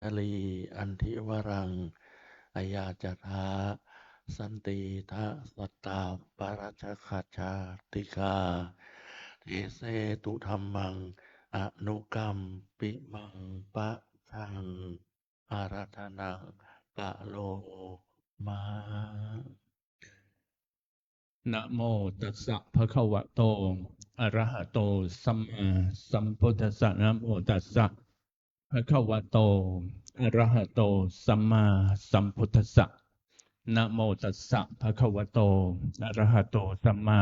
อลีอันธิวรังอายาจทาสันติทะสัตตาปรัชขาชาติกาเทเสตุธรรมังอนุกรรมปิมังปะชังอารัธนังกะโลมานะโมตัสสะภะคะวะโตอะระหะโตสัมมาสัมพุทธัสสะนะโมตัสสะภะคะวะโตอะระหะโตสัมมาสัมพุทธัสสะนะโมตัสสะภะคะวะโตอะระหะโตสัมมา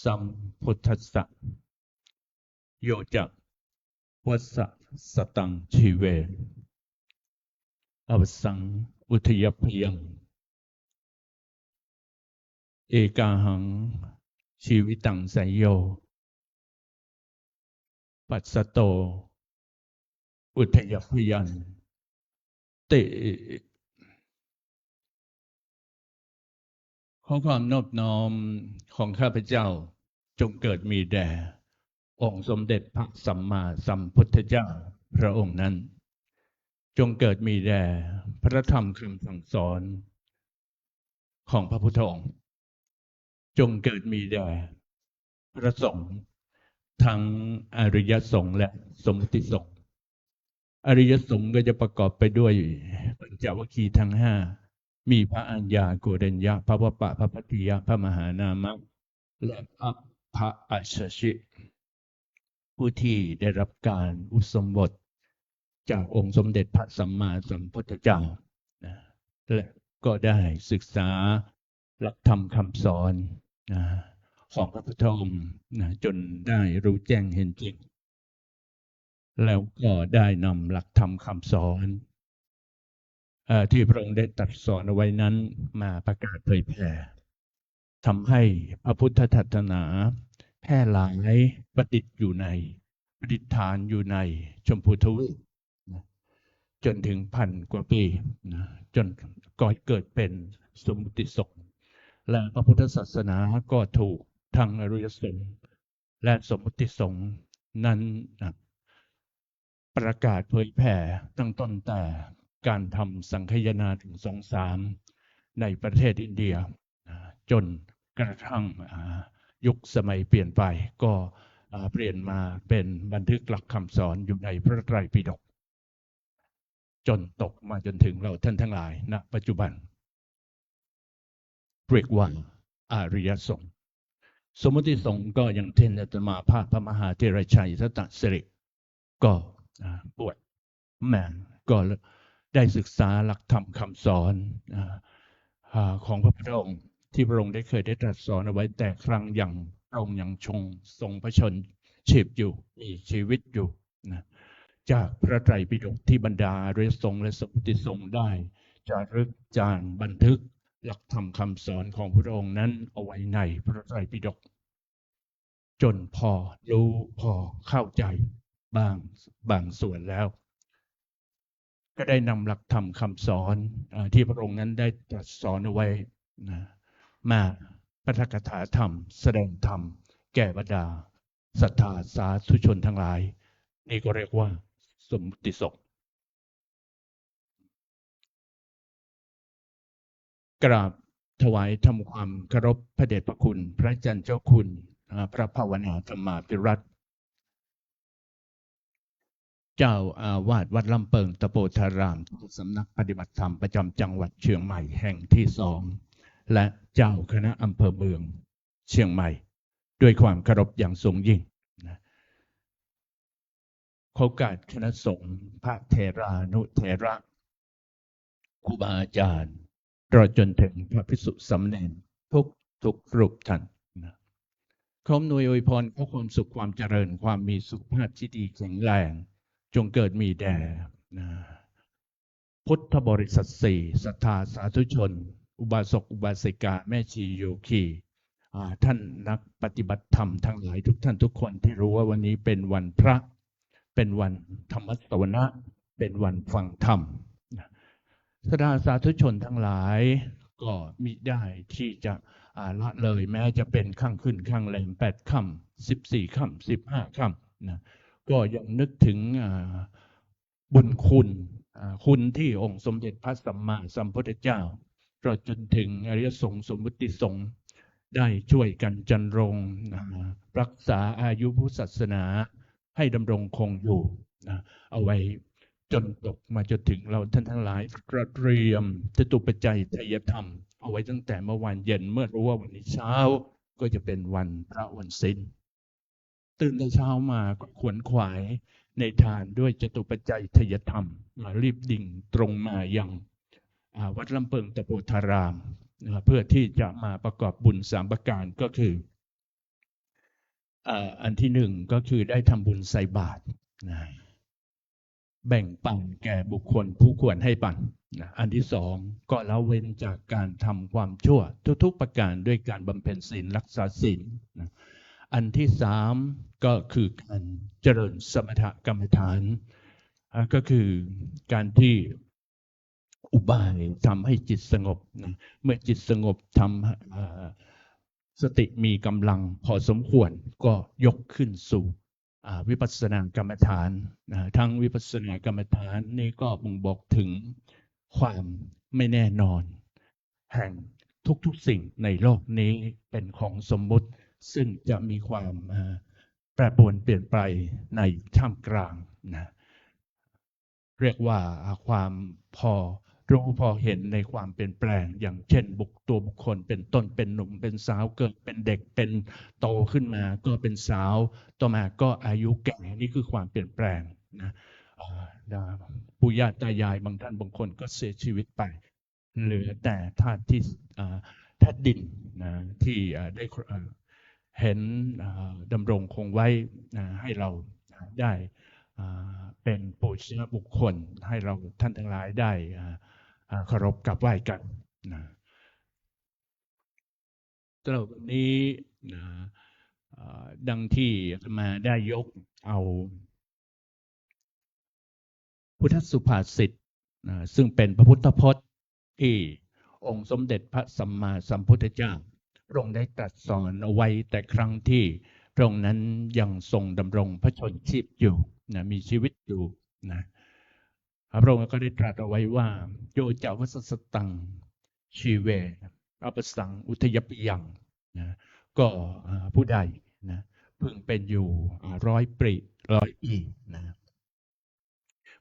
สัมพุทธัสสะโยจะวัสสะสตังชีเวอวสังอุทยพยังเอกาหังชีวิตังไสยโยปัสสโตอุทยพยันติขอความนอบน้อมของข้าพเจ้าจงเกิดมีแด่องค์สมเด็จพระสัมมาสัมพุทธเจ้าพระองค์นั้นจงเกิดมีแด่พระธรรมคำสั่งสอนของพระพุทธองค์จงเกิดมีแด่พระสงฆ์ทั้งอริยสงฆ์และสมมุติสงฆ์อริยสงฆ์ก็จะประกอบไปด้วยปัญจวัคคีย์ทั้งห้ามีพระอัญญาโกณัญญาพระวปปะพระพัทธิยะพระมหานามะและพระอัสสชิผู้ที่ได้รับการอุสมบทจากองค์สมเด็จพระสัมมาสัมพุทธเจ้าและก็ได้ศึกษาหลักธรรมคำสอนของพระพุทธองค์จนได้รู้แจ้งเห็นจริงแล้วก็ได้นำหลักธรรมคำสอนที่พระองค์ได้ตรัสสอนเอาไว้นั้นมาประกาศเผยแผ่ทำให้พระพุทธศาสนาแพร่หลายประดิษฐานอยู่ในชมพูทวีปจนถึง1,000 กว่าปีจนก่อเกิดเป็นสมมุติสงฆ์และพระพุทธศาสนาก็ถูกทั้งอริยสงฆ์และสมมุติสงฆ์นั้นประกาศเผยแผ่ตั้งต้นแต่การทำสังฆยนาถึง2-3ในประเทศอินเดียจนกระทั่งยุคสมัยเปลี่ยนไปก็เปลี่ยนมาเป็นบันทึกหลักคำสอนอยู่ในพระไตรปิฎกจนตกมาจนถึงเราท่านทั้งหลายณปัจจุบันเรียกว่าอริยสงฆ์สมมติสงฆ์ก็อย่างเช่นอาตมาภาพพระมหาเถรชัยสัตตสิริก็บวชแม่ก็ได้ศึกษาหลักธรรมคำสอนของพระพุทธองค์ที่พระองค์ได้เคยได้ตรัสสอนเอาไว้แต่ครั้งยังพระองค์ยังทรงพระชนชีพอยู่มีชีวิตอยู่จากพระไตรปิฎกที่บรรดาอริยสงฆ์และสมมุติสงฆ์ได้จารึกจานบันทึกหลักธรรมคำสอนของพระองค์นั้นเอาไว้ในพระไตรปิฎกจนพอรู้พอเข้าใจบางส่วนแล้วก็ได้นำหลักธรรมคำสอนที่พระองค์นั้นได้ตรัสสอนเอาไว้มาปาฐกถาธรรมแสดงธรรมแก่บรรดาศรัทธาสาธุชนทั้งหลายนี่ก็เรียกว่าสมมุติสงฆ์กราบถวายทำความเคารพพระเดชพระคุณพระจันทร์เจ้าคุณพระภาวนาธรรมาภิรัตน์เจ้าอาวาสวัดลำเปิงตะโปธารามสำนักปฏิบัติธรรมประจำจังหวัดเชียงใหม่แห่งที่2และเจ้าคณะอำเภอเมืองเชียงใหม่ด้วยความเคารพอย่างสูงยิ่งโอกาสคณะสงฆ์พระเถรานุเถระครูบาอาจารย์ตลอดจนถึงพระภิกษุสามเณรทุกรูปท่านขออวยพรขอความสุขความเจริญความมีสุขภาพที่ดีแข็งแรงจงเกิดมีแด่พุทธบริษัท4ศรัทธาสาธุชนอุบาสกอุบาสิกาแม่ชีโยคีท่านนักปฏิบัติธรรมทั้งหลายทุกท่านทุกคนที่รู้ว่าวันนี้เป็นวันพระเป็นวันธรรมสวนะเป็นวันฟังธรรมศรัทธาสาธุชนทั้งหลายก็มิได้ที่จะละเลยแม้จะเป็นข้างขึ้นข้างแรม8 ค่ำ14 ค่ำ15 ค่ำก็ยังนึกถึงบุญคุณ คุณที่องค์สมเด็จพระสัมมาสัมพุทธเจ้าตลอดจนถึงอริยสงฆ์สมมุติสงฆ์ได้ช่วยกันจันรงรักษาอายุพุทธศาสนาให้ดำรงคงอยู่เอาไว้จนตกมาจนถึงเราท่านทั้งหลายเตรียมจตุปัจจัยไตรยธรรมเอาไว้ตั้งแต่เมื่อวานเย็นเมื่อรู้ว่าวันนี้เช้าก็จะเป็นวันพระวันศีลตื่นแต่เช้ามาก็ขวนขวายในทานด้วยจตุปัจจัยไตรยธรรมมารีบดิ่งตรงมายังวัดลำเพิงตะโพธารามเพื่อที่จะมาประกอบบุญ3ประการก็คืออันที่หนึ่งก็คือได้ทำบุญใส่บาตรแบ่งปันแก่บุคคลผู้ควรให้ปันอันที่สองก็ละเว้นจากการทำความชั่วทุกๆประการด้วยการบำเพ็ญศีลรักษาศีลอันที่สามก็คือการเจริญสมถกรรมฐานก็คือการที่อุบายทำให้จิตสงบเมื่อจิตสงบทำสติมีกำลังพอสมควรก็ยกขึ้นสู่วิปัสสนากรรมฐานทั้งวิปัสสนากรรมฐานนี่ก็บ่งบอกถึงความไม่แน่นอนแห่งทุกๆสิ่งในโลกนี้เป็นของสมมุติซึ่งจะมีความแปรปรวนเปลี่ยนไปในท่ามกลางเรียกว่าความพอรู้พอเห็นในความเปลี่ยนแปลงอย่างเช่นตัวบุคคลเป็นต้นเป็นหนุ่มเป็นสาวเกิดเป็นเด็กเป็นโตขึ้นมาก็เป็นสาวต่อมาก็อายุแก่นี่คือความเปลี่ยนแปลงนะปู่ย่าตายายบางท่านบางคนก็เสียชีวิตไปเหลือแต่ธาตุที่ธาตุดินนะที่ได้เห็นดำรงคงไว้ให้เราได้เป็นปุชญบุคคลให้เราท่านทั้งหลายได้เคารพกราบไหว้กันสำหรับวันนี้ดังที่มาได้ยกเอาพุทธสุภาษิตซึ่งเป็นพระพุทธพจน์ที่องค์สมเด็จพระสัมมาสัมพุทธเจ้าพระองค์ได้ตรัสสอนเอาไว้แต่ครั้งที่พระองค์นั้นยังทรงดำรงพระชนชีพอยู่มีชีวิตอยู่พระองค์ก็ได้ตรัสเอาไว้ว่าโยจาวัสสตังชีเวอัปสังอุทยปิยังก็ผู้ใดพึงเป็นอยู่100 ปี100 ปี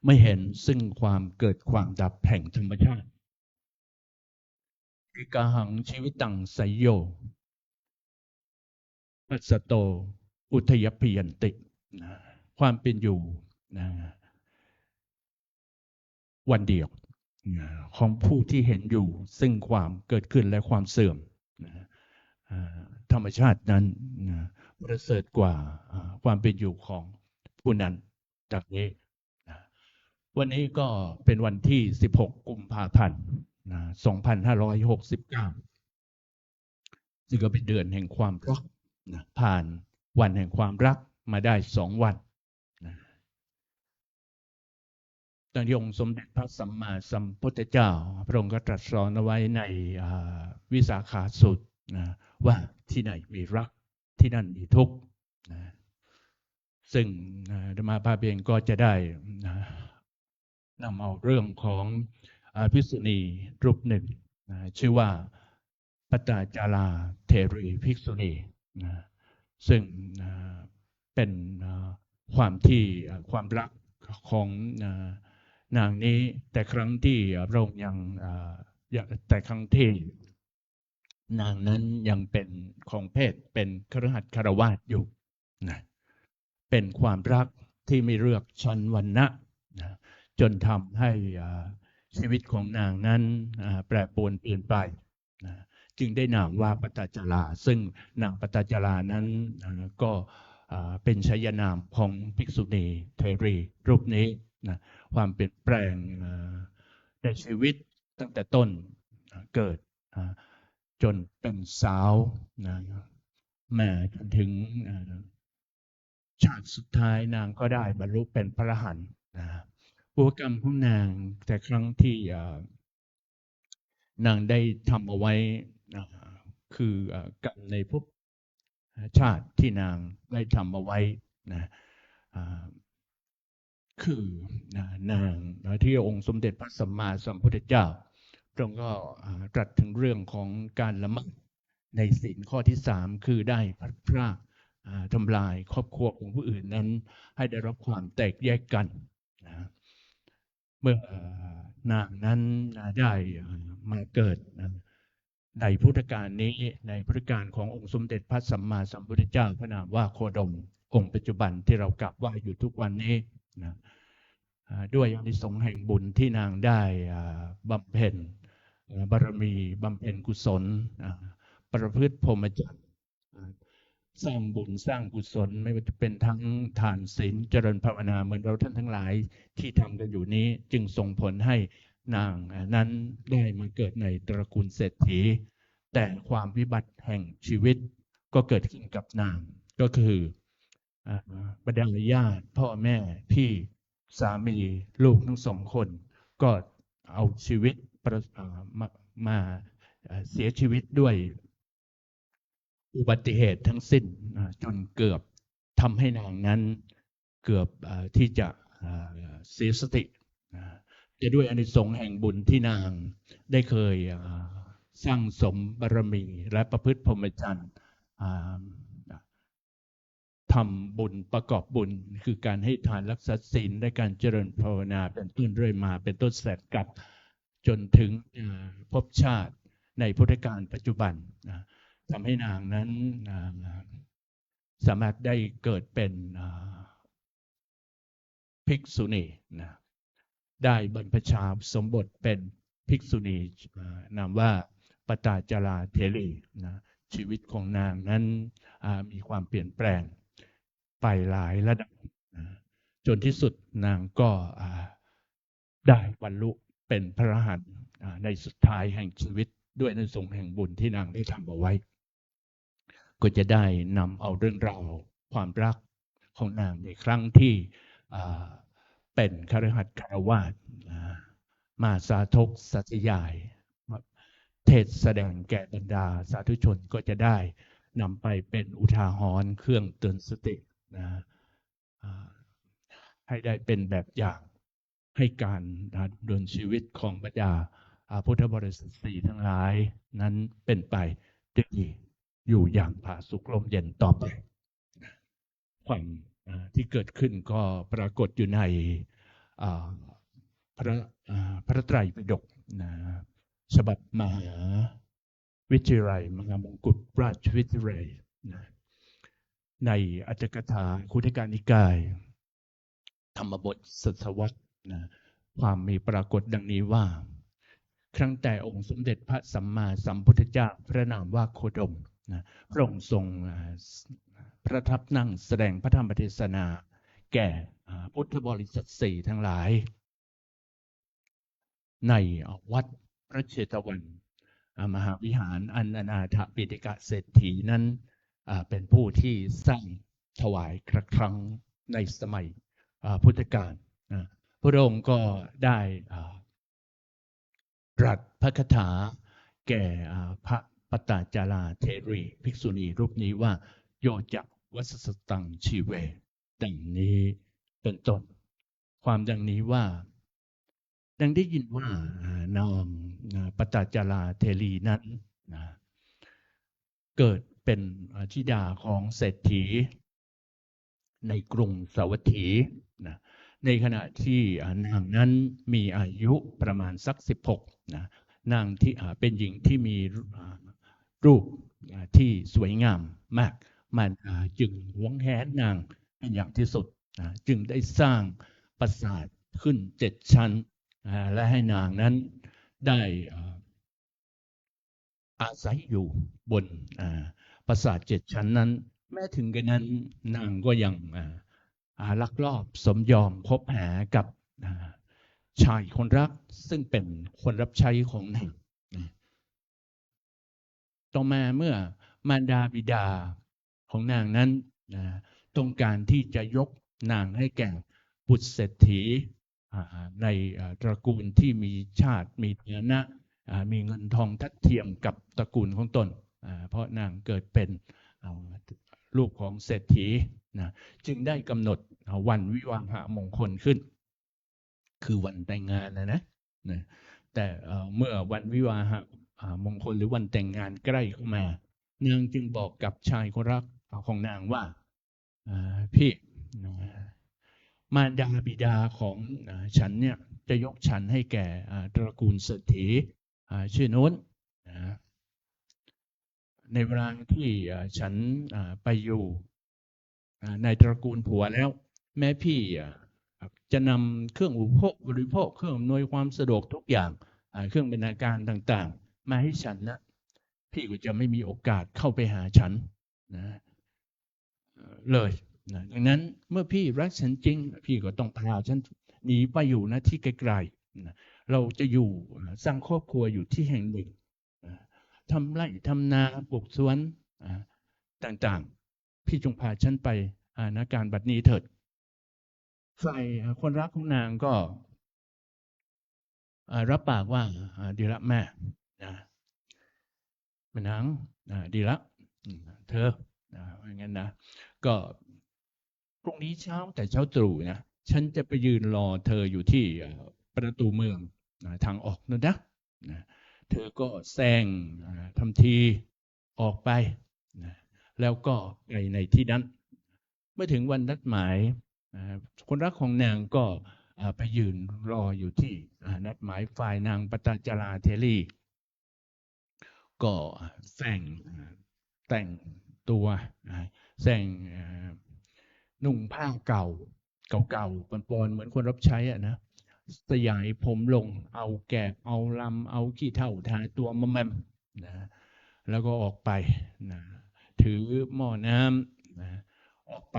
ไม่เห็นซึ่งความเกิดความดับแห่งธรรมชาติอิกาหังชีวิตังไสโยปัสสโตอุทยพยันติความเป็นอยู่วันเดียวของผู้ที่เห็นอยู่ซึ่งความเกิดขึ้นและความเสื่อมธรรมชาตินั้นประเสริฐกว่าความเป็นอยู่ของผู้นั้นจากนี้วันนี้ก็เป็นวันที่16 กุมภาพันธ์ 2569ซึ่งก็เป็นเดือนแห่งความรักผ่านวันแห่งความรักมาได้2 วันดังที่องค์สมเด็จพระสัมมาสัมพุทธเจ้าพระองค์ก็ตรัสสอนเอาไว้ในวิสาขาสูตรว่าที่ไหนมีรักที่นั่นมีทุกข์ซึ่งธรรมาภาพเองก็จะได้นำเอาเรื่องของภิกษุณีรูปหนึ่งชื่อว่าปตาจาราเทรีภิกษุณีซึ่งเป็นความรักของนางนี้แต่ครั้งที่พระองค์แต่ครั้งที่นางนั้นยังเป็นของเพศเป็นคฤหัสถ์คฤหัสถ์อยู่เป็นความรักที่ไม่เลือกชั้นวรรณะจนทำให้ชีวิตของนางนั้นแปรปรวนเปลี่ยนไปจึงได้นามว่าปตาจาราซึ่งนางปตาจารานั้นก็เป็นฉายานามของภิกษุณีเทรีรูปนี้ความเปลี่ยนแปลงในชีวิตตั้งแต่ต้นเกิดจนเป็นสาวมาจนถึงชาติสุดท้ายนางก็ได้บรรลุเป็นพระอรหันต์บุพกรรมของนางแต่ครั้งที่นางได้ทำเอาไว้คือกรรมในภพชาติที่นางได้ทำเอาไว้ คือนางที่องค์สมเด็จพระสัมมาสัมพุทธเจ้าพระองค์ก็ตรัสถึงเรื่องของการละเมิดในศีลข้อที่3คือได้พลัดพรากทำลายครอบครัวของผู้อื่นนั้นให้ได้รับความแตกแยกกันนะเมื่อนางนั้นได้มาเกิดในพุทธกาลนี้ในพุทธกาลขององค์สมเด็จพระสัมมาสัมพุทธเจ้าพระนามว่าโคดมองค์ปัจจุบันที่เรากราบไหว้อยู่ทุกวันนี้นะด้วยอานิสงส์แห่งบุญที่นางได้บำเพ็ญบารมีบำเพ็ญกุศลประพฤติพรหมจรรย์สร้างบุญสร้างกุศลไม่ว่าจะเป็นทั้งทานศีลเจริญภาวนาเหมือนเราท่านทั้งหลายที่ทำกันอยู่นี้จึงส่งผลให้นางนั้นได้มาเกิดในตระกูลเศรษฐีแต่ความวิบัติแห่งชีวิตก็เกิดขึ้นกับนางก็คือบรรดาญาติพ่อแม่พี่สามีลูกทั้ง2 คนก็เอาชีวิตมาเสียชีวิตด้วยอุบัติเหตุทั้งสิ้นจนเกือบทำให้นางนั้นเกือบที่จะเสียสติจะด้วยอานิสงส์แห่งบุญที่นางได้เคยสร้างสมบารมีและประพฤติพรหมจรรย์ทำบุญประกอบบุญคือการให้ทานรักษาศีลและการเจริญภาวนาเป็นต้นเรื่อยมาเป็นต้นแสนกับจนถึงภพชาติในพุทธกาลปัจจุบันทำให้นางนั้นสามารถได้เกิดเป็นภิกษุณีได้บรรพชาสมบทเป็นภิกษุณีนามว่าปตาจาราเถรีชีวิตของนางนั้นมีความเปลี่ยนแปลงไปหลายระดับจนที่สุดนางก็ได้บรรลุเป็นพระอรหันต์ในสุดท้ายแห่งชีวิตด้วยอานิสงส์แห่งบุญที่นางได้ทำเอาไว้ก็จะได้นำเอาเรื่องราวความรักของนางในครั้งที่เป็นคฤหัสถ์คฤหัสถ์มาสาธกสาธยายเทศแสดงแก่บรรดาสาธุชนก็จะได้นำไปเป็นอุทาหรณ์เครื่องเตือนสติให้ได้เป็นแบบอย่างให้การดำเนินชีวิตของบรรดาพุทธบริษัท4ทั้งหลายนั้นเป็นไปด้วยดีอยู่อย่างผาสุกลมเย็นต่อไปความที่เกิดขึ้นก็ปรากฏอยู่ในพระไตรปิฎกฉบับมหาวิทยาลัยมหามงกุฎราชวิทยาลัยในอัตถกถาคุถกนิกายธรรมบทสัสวรรษความมีปรากฏดังนี้ว่าครั้งแต่องค์สมเด็จพระสัมมาสัมพุทธเจ้าพระนามว่าโคดมพระองค์ทรงประทับนั่งแสดงพระธรรมเทศนาแก่พุทธบริษัท4ทั้งหลายในวัดพระเชตวันมหาวิหารอันอนาถปิฎกเศรษฐีนั้นเป็นผู้ที่สร้างถวายครั้งในสมัยพุทธกาลพระองค์ก็ได้ตรัสพระคาถาแก่พระปตาจาราเถรีภิกษุณีรูปนี้ว่าโยจักวัสสตังชีเวดังนี้เป็นต้นความดังนี้ว่าดังได้ยินว่านางปตาจาราเถรีนั้นเกิดเป็นธิดาของเศรษฐีในกรุงสาวัตถีในขณะที่นางนั้นมีอายุประมาณสัก16นางที่เป็นหญิงที่มีรูปที่สวยงามมากมันจึงหวงแหนนางเป็นอย่างที่สุดจึงได้สร้างปราสาทขึ้น7 ชั้นและให้นางนั้นได้อาศัยอยู่บนปราสาท7 ชั้นนั้นแม้ถึงกระนั้นนางก็ยังลักลอบสมยอมคบหากับชายคนรักซึ่งเป็นคนรับใช้ของนางต่อมาเมื่อมารดาบิดาของนางนั้นต้องการที่จะยกนางให้แก่บุตรเศรษฐีในตระกูลที่มีชาติมีฐานะมีเงินทองทัดเทียมกับตระกูลของตนเพราะนางเกิดเป็นลูกของเศรษฐีจึงได้กำหนด วันวิวาหมงคลขึ้นคือวันแต่งงานนะแต่เมื่อวันวิวาหมงคลหรือวันแต่งงานใกล้เข้ามานางจึงบอกกับชายคนรักของนางว่าพี่มารดาบิดาของฉันเนี่ยจะยกฉันให้แก่ตระกูลเศรษฐีชื่อโน้นในเวลาที่ฉันไปอยู่ในตระกูลผัวแล้วแม่พี่จะนำเครื่องอุปโภคบริโภคเครื่องอำนวยความสะดวกทุกอย่างเครื่องบรรณาการต่างๆมาให้ฉันนะพี่ก็จะไม่มีโอกาสเข้าไปหาฉันเลยดังนั้นเมื่อพี่รักฉันจริงพี่ก็ต้องพาฉันหนีไปอยู่นะที่ไกลๆเราจะอยู่สร้างครอบครัวอยู่ที่แห่งหนึ่งทำไร่ทำนาปลูกสวนต่างๆพี่จงพาฉันไปณการบัดนี้เถิดฝ่ายคนรักของนางก็รับปากว่าดีละแม่แม่นางดีละเธออย่างนั้นนะก็พรุ่งนี้เช้าแต่เช้าตรู่นะฉันจะไปยืนรอเธออยู่ที่ประตูเมืองทางออกนั่นนะเธอก็แซงทำทีออกไปแล้วก็ไปในที่นั้นเมื่อถึงวันนัดหมายคนรักของนางก็ไปยืนรออยู่ที่นัดหมายฝ่ายนางปตจราเทลีก็แต่งตัวนุ่งผ้าเก่าปอนๆเหมือนคนรับใช้นะสยายผมลงเอาแกะเอาลำเอาขี้เถ้าทาตัวมะแมมแล้วก็ออกไปถือหม้อน้ำออกไป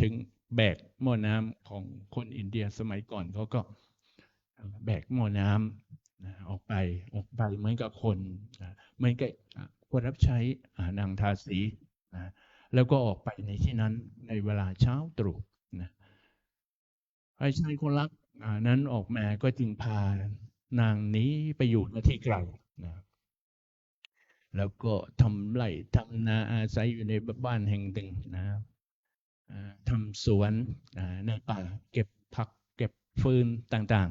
ถึงแบกหม้อน้ำของคนอินเดียสมัยก่อนเขาก็แบกหม้อน้ำออกไปเหมือนกับคนเหมือนกับคนรับใช้นางทาสีแล้วก็ออกไปในที่นั้นในเวลาเช้าตรู่ไอ้ชายคนรักนั้นออกมาก็จึงพานางนี้ไปอยู่ณที่ไกลแล้วก็ทำไร่ทำนาอาศัยอยู่ในบ้านแห่งหนึ่งทำสวนในป่าเก็บผักเก็บฟืนต่าง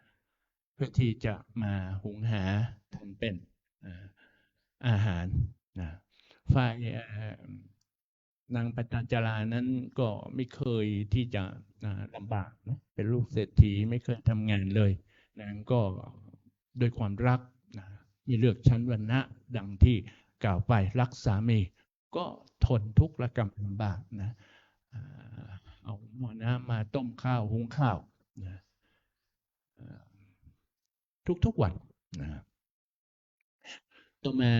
ๆเพื่อที่จะมาหุงหาทำเป็นอาหารฝ่ายนางปตจรานั้นก็ไม่เคยที่จะลำบากนะเป็นลูกเศรษฐีไม่เคยทำงานเลยนางก็ด้วยความรักมีเลือกชั้นวรรณะดังที่กล่าวไปรักสามีก็ทนทุกข์และกรรมลำบากเอาหม้อน้ำมาต้มข้าวหุงข้าวทุกวันต่อมา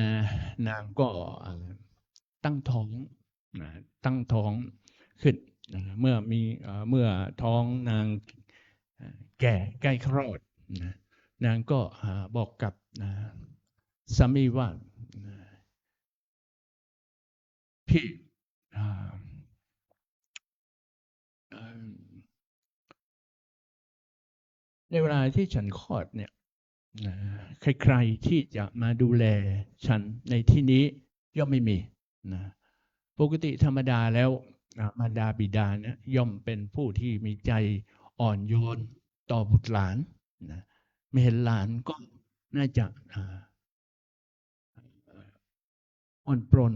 นางก็ตั้งท้องขึ้นเมื่อท้องนางแก่ใกล้คลอดนางก็บอกกับสามีว่าพี่ในเวลาที่ฉันคลอดเนี่ยใครๆที่จะมาดูแลฉันในที่นี้ย่อมไม่มีปกติธรรมดาแล้วมารดาบิดาเนี่ยย่อมเป็นผู้ที่มีใจอ่อนโยนต่อบุตรหลานไม่เห็นหลานก็น่าจะอ่อนปรน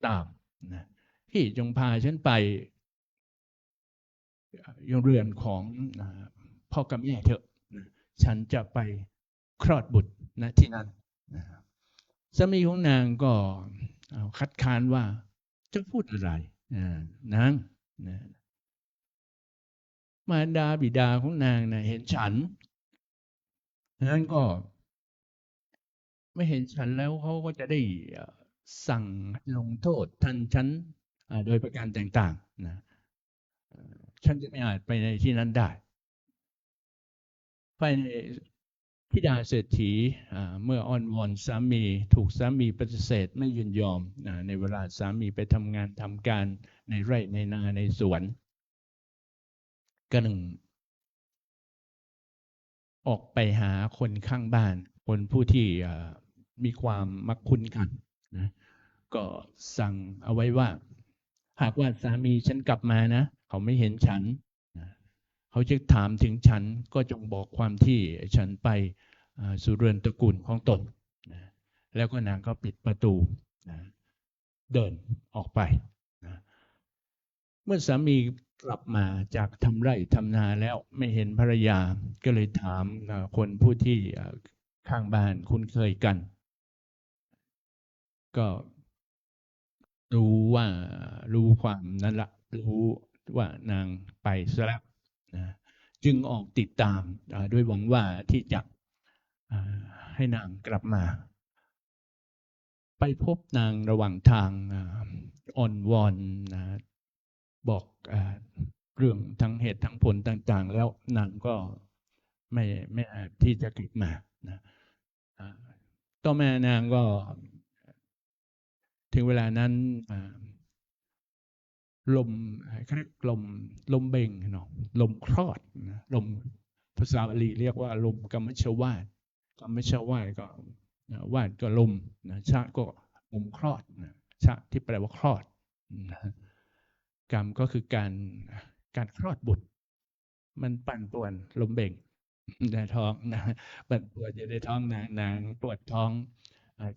ตามพี่จงพาฉันไปยังเรือนของพ่อกับแม่เถอะฉันจะไปคลอดบุตรที่นั่นสามีของนางก็คัดค้านว่าจะพูดอะไรนางมารดาบิดาของนางเห็นฉันนั้นก็ไม่เห็นฉันแล้วเขาก็จะได้สั่งลงโทษทันฉันโดยประการต่างๆฉันจะไม่อาจไปในที่นั้นได้ไปธิดาเศรษฐีเมื่ออ้อนวอนสามีถูกสามีปฏิเสธไม่ยินยอมในเวลาสามีไปทำงานทำการในไร่ในนาในสวนก็นึงออกไปหาคนข้างบ้านคนผู้ที่มีความมักคุ้นกันก็สั่งเอาไว้ว่า หากว่าสามีฉันกลับมานะเขาไม่เห็นฉันนะเขาจะถามถึงฉันก็จงบอกความที่ฉันไปสู่เรือนตระกูลของตนนะแล้วก็นางก็ปิดประตูนะเดินออกไปนะเมื่อสามีกลับมาจากทำไร่ทำนาแล้วไม่เห็นภรรยาก็เลยถามคนผู้ที่ข้างบ้านคุ้นเคยกันก็รู้ความนั้นละรู้ว่านางไปซะแล้วนะจึงออกติดตามด้วยหวังว่าที่จะให้นางกลับมาไปพบนางระหว่างทางอ่อนวอนบอกเรื่องทั้งเหตุทั้งผลต่างๆแล้วนางก็ไม่อาจที่จะกลับมานะต่อมานางก็ถึงเวลานั้นลมเขาเรียกลมเบ่งเนาะลมคลอดนะลมภาษาบาลีเรียกว่าลมกัมมัชวาทกัมมัชวาทก็วาทก็ลมนะชะก็ลมคลอดนะชะที่แปลว่าคลอดนะกรรมก็คือการคลอดบุตรมันปั่นป่วนลมเบ่งในท้องนะปั่นป่วนอยู่ในท้องนางปวดท้อง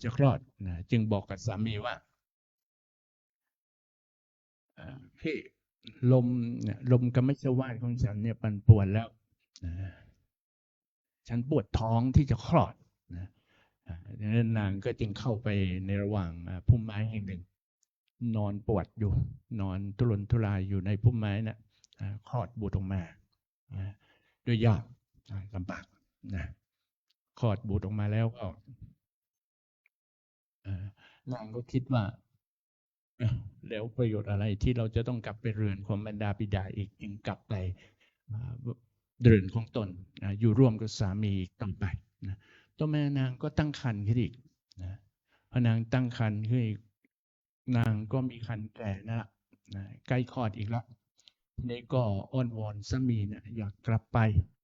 จะคลอดนะจึงบอกกับสามีว่าพี่ลมกัมมัชวาทของฉันเนี่ยปั่นป่วนแล้วฉันปวดท้องที่จะคลอดนะดังนั้นนางก็จึงเข้าไปในระหว่างพุ่มไม้แห่งหนึ่งนอนปวดอยู่นอนทุรนทุรายอยู่ในพุ่มไม้นะคลอดบุตรออกมาด้วยยากลำบากนะคลอดบุตรออกมาแล้วก็นางก็คิดว่าแล้วประโยชน์อะไรที่เราจะต้องกลับไปเรือนของบรรดาบิดาอีกจึงกลับไปเรือนของตนอยู่ร่วมกับสามีต่อไปนะต่อมานางก็ตั้งครรภ์ขึ้นอีกนะพอนางตั้งครรภ์ขึ้นอีกนางก็มีครรภ์แก่นั่นแหละใกล้คลอดอีกแล้วทีนี้ก็อ้อนวอนสามีนะอยากกลับไป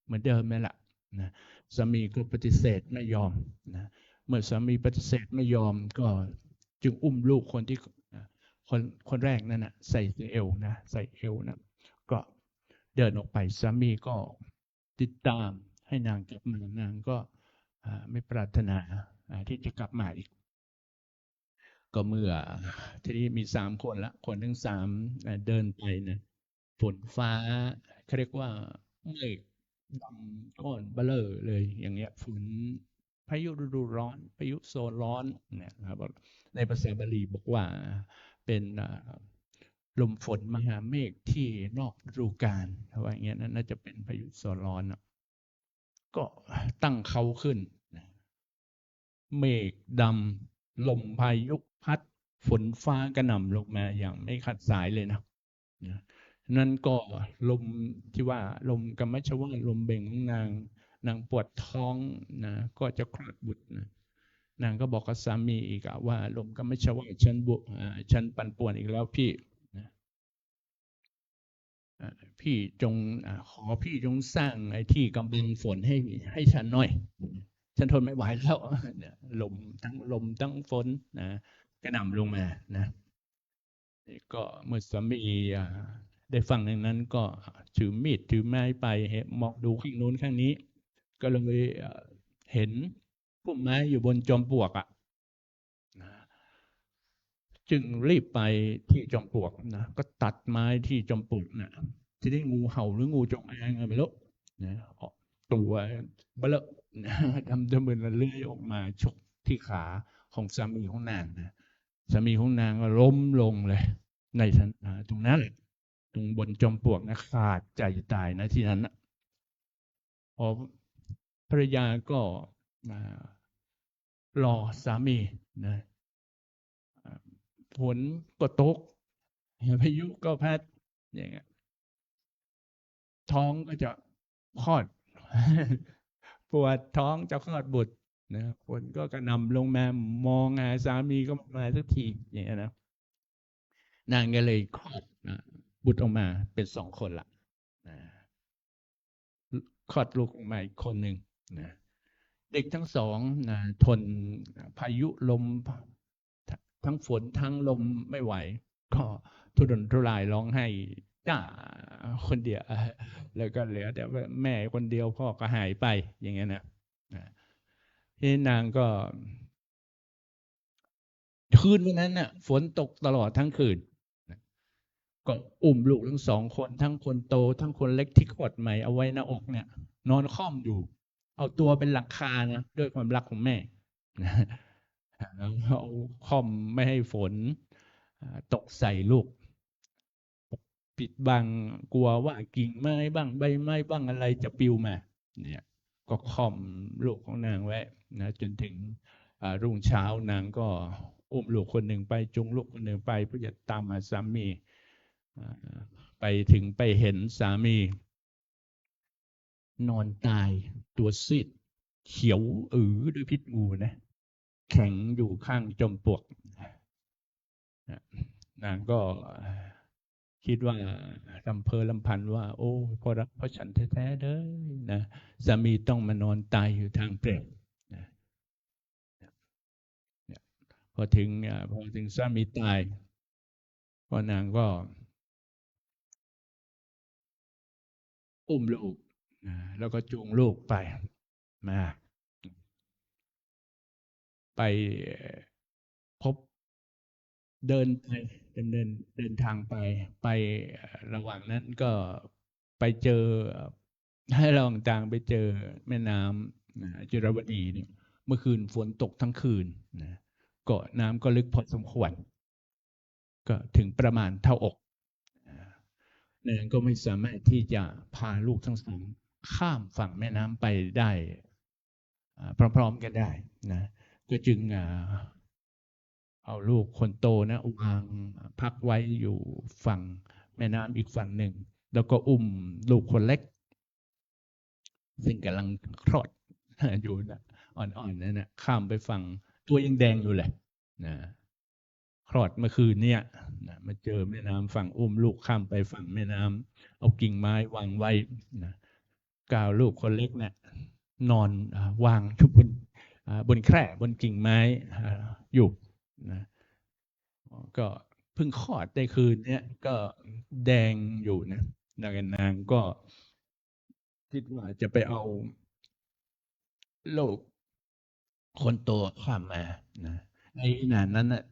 เหมือนเดิมนั่นแหละนะสามีก็ปฏิเสธไม่ยอมนะเมื่อสามีปฏิเสธไม่ยอมก็จึงอุ้มลูกคนที่คนแรกนั่นนะใส่เอวนะใส่เอวนะก็เดินออกไปสามีก็ติดตามให้นางกลับมานางก็ไม่ปรารถนาที่จะกลับมาอีกก็เมื่อทีนี้มี3 คนละคนทั้ง3เดินไปนะฝนฟ้าเขาเรียกว่าเมฆดำก้อนเบลอเลยอย่างเงี้ยฝนพายุฤดูร้อนพายุโซนร้อนเนี่ยครับในภาษาบาลีบอกว่าเป็นลมฝนมหาเมฆที่นอกฤดูกาลว่าอย่างเงี้ยน่าจะเป็นพายุโซนร้อนก็ตั้งเขาขึ้นเมฆดำลมพายุพัดฝนฟ้ากระหน่ำลงมาอย่างไม่ขาดสายเลยนะนั่นก็ลมที่ว่าลมกัมมัชวาทลมเบ่งของนางปวดท้องนะก็จะคลอดบุตรนะนางก็บอกกับสามีอีกว่าลมกัมมัชวาทฉันปั่นป่วนอีกแล้วพี่พี่จงขอพี่จงสร้างไอ้ที่กำบังฝนให้ฉันหน่อยฉันทนไม่ไหวแล้วลมทั้งฝนนะกระหน่ำลงมานะก็เมื่อสามีได้ฟังดังนั้นก็ถือมีดถือไม้ไปมองดูข้างโน้นข้างนี้ก็เลยเห็นพุ่มไม้อยู่บนจอมปลวกจึงรีบไปที่จอมปลวกนะก็ตัดไม้ที่จอมปลวกนะทีนี้งูเห่าหรืองูจงอางไม่รู้นะตัวเบลอนะดำเหมือนเลื่อยออกมาฉกที่ขาของสามีของนางนะสามีของนางก็ล้มลงเลยในตรงนั้นตรงบนจอมปลวกนะขาดใจตายนะที่นั้นนะพอภรรยาก็รอสามีนะฝนก็ตกพายุก็พัดอย่างเงี้ยท้องก็จะคลอดปวดท้องจะคลอดบุตรนะฝนก็กระหน่ำลงมามองหาสามีก็มาสักทีอย่างเงี้ยนะนางก็เลยคลอดบุตรออกมาเป็น2 คนละคลอดลูกออกมาอีกคนหนึ่งนะเด็กทั้ง2ทนพายุลมทั้งฝนทั้งลมไม่ไหว ก็ทุรนทุรายร้องไห้จ้าคนเดียวแล้วก็เหลือแต่แม่คนเดียวพ่อก็หายไปอย่างเงี้ยนะที่นางก็คืนวันนั้นน่ะฝนตกตลอดทั้งคืนก็อุ้มลูกทั้ง2 คนทั้งคนโตทั้งคนเล็กที่ขวดใหม่เอาไว้หน้าอกเนี่ยนอนค่อมอยู่เอาตัวเป็นหลังคานะด้วยความรักของแม่นะแล้วเอาค่อมไม่ให้ฝนตกใส่ลูกปิดบังกลัวว่ากิ่งไม้บ้างใบไม้บ้างอะไรจะปลิวมาเนี่ยก็ค่อมลูกของนางไว้นะจนถึงรุ่งเช้านางก็อุ้มลูกคนหนึ่งไปจูงลูกคนหนึ่งไปเพื่อจะตามหาสามีไปถึงไปเห็นสามีนอนตายตัวซีดเขียวด้วยพิษงูนะแข็งอยู่ข้างจอมปลวกนางก็คิดว่าลำเพอลำพันว่าโอ้พอรักเพราะฉันแท้ๆเลยนะสามีต้องมานอนตายอยู่ทางเปรตนะพอถึงสามีตายก็นางก็อุ้มลูกแล้วก็จูงลูกไปมาไปพบเดินไปเดินทางไประหว่างนั้นก็ไปเจอให้ระหว่างทางไปเจอแม่น้ำจิรวดีเนี่ยเมื่อคืนฝนตกทั้งคืนนะก็น้ำก็ลึกพอสมควรก็ถึงประมาณเท่าอกนางก็ไม่สามารถที่จะพาลูกทั้งสองข้ามฝั่งแม่น้ำไปได้พร้อมๆกันได้นะก็จึงเอาลูกคนโตนะวางพักไว้อยู่ฝั่งแม่น้ำอีกฝั่งหนึ่งแล้วก็อุ้มลูกคนเล็กซึ่งกำลังคลอดอยู่นะอ่อนๆนั่นนะข้ามไปฝั่งตัวยังแดงอยู่เลยนะคลอดเมื่อคืนเนี่ยนะมาเจอแม่น้ำฝั่งอุ้มลูกข้ามไปฝั่งแม่น้ำเอากิ่งไม้วางไว้นะก้าวลูกคนเล็กเนี่ยนอนวางชุบบนแคร่บนกิ่งไม้อยู่นะก็เพิ่งคลอดได้คืนเนี้ยก็แดงอยู่นะนางก็คิดว่าจะไปเอาลูกคนโตข้ามมานะในขณะนั้นนะ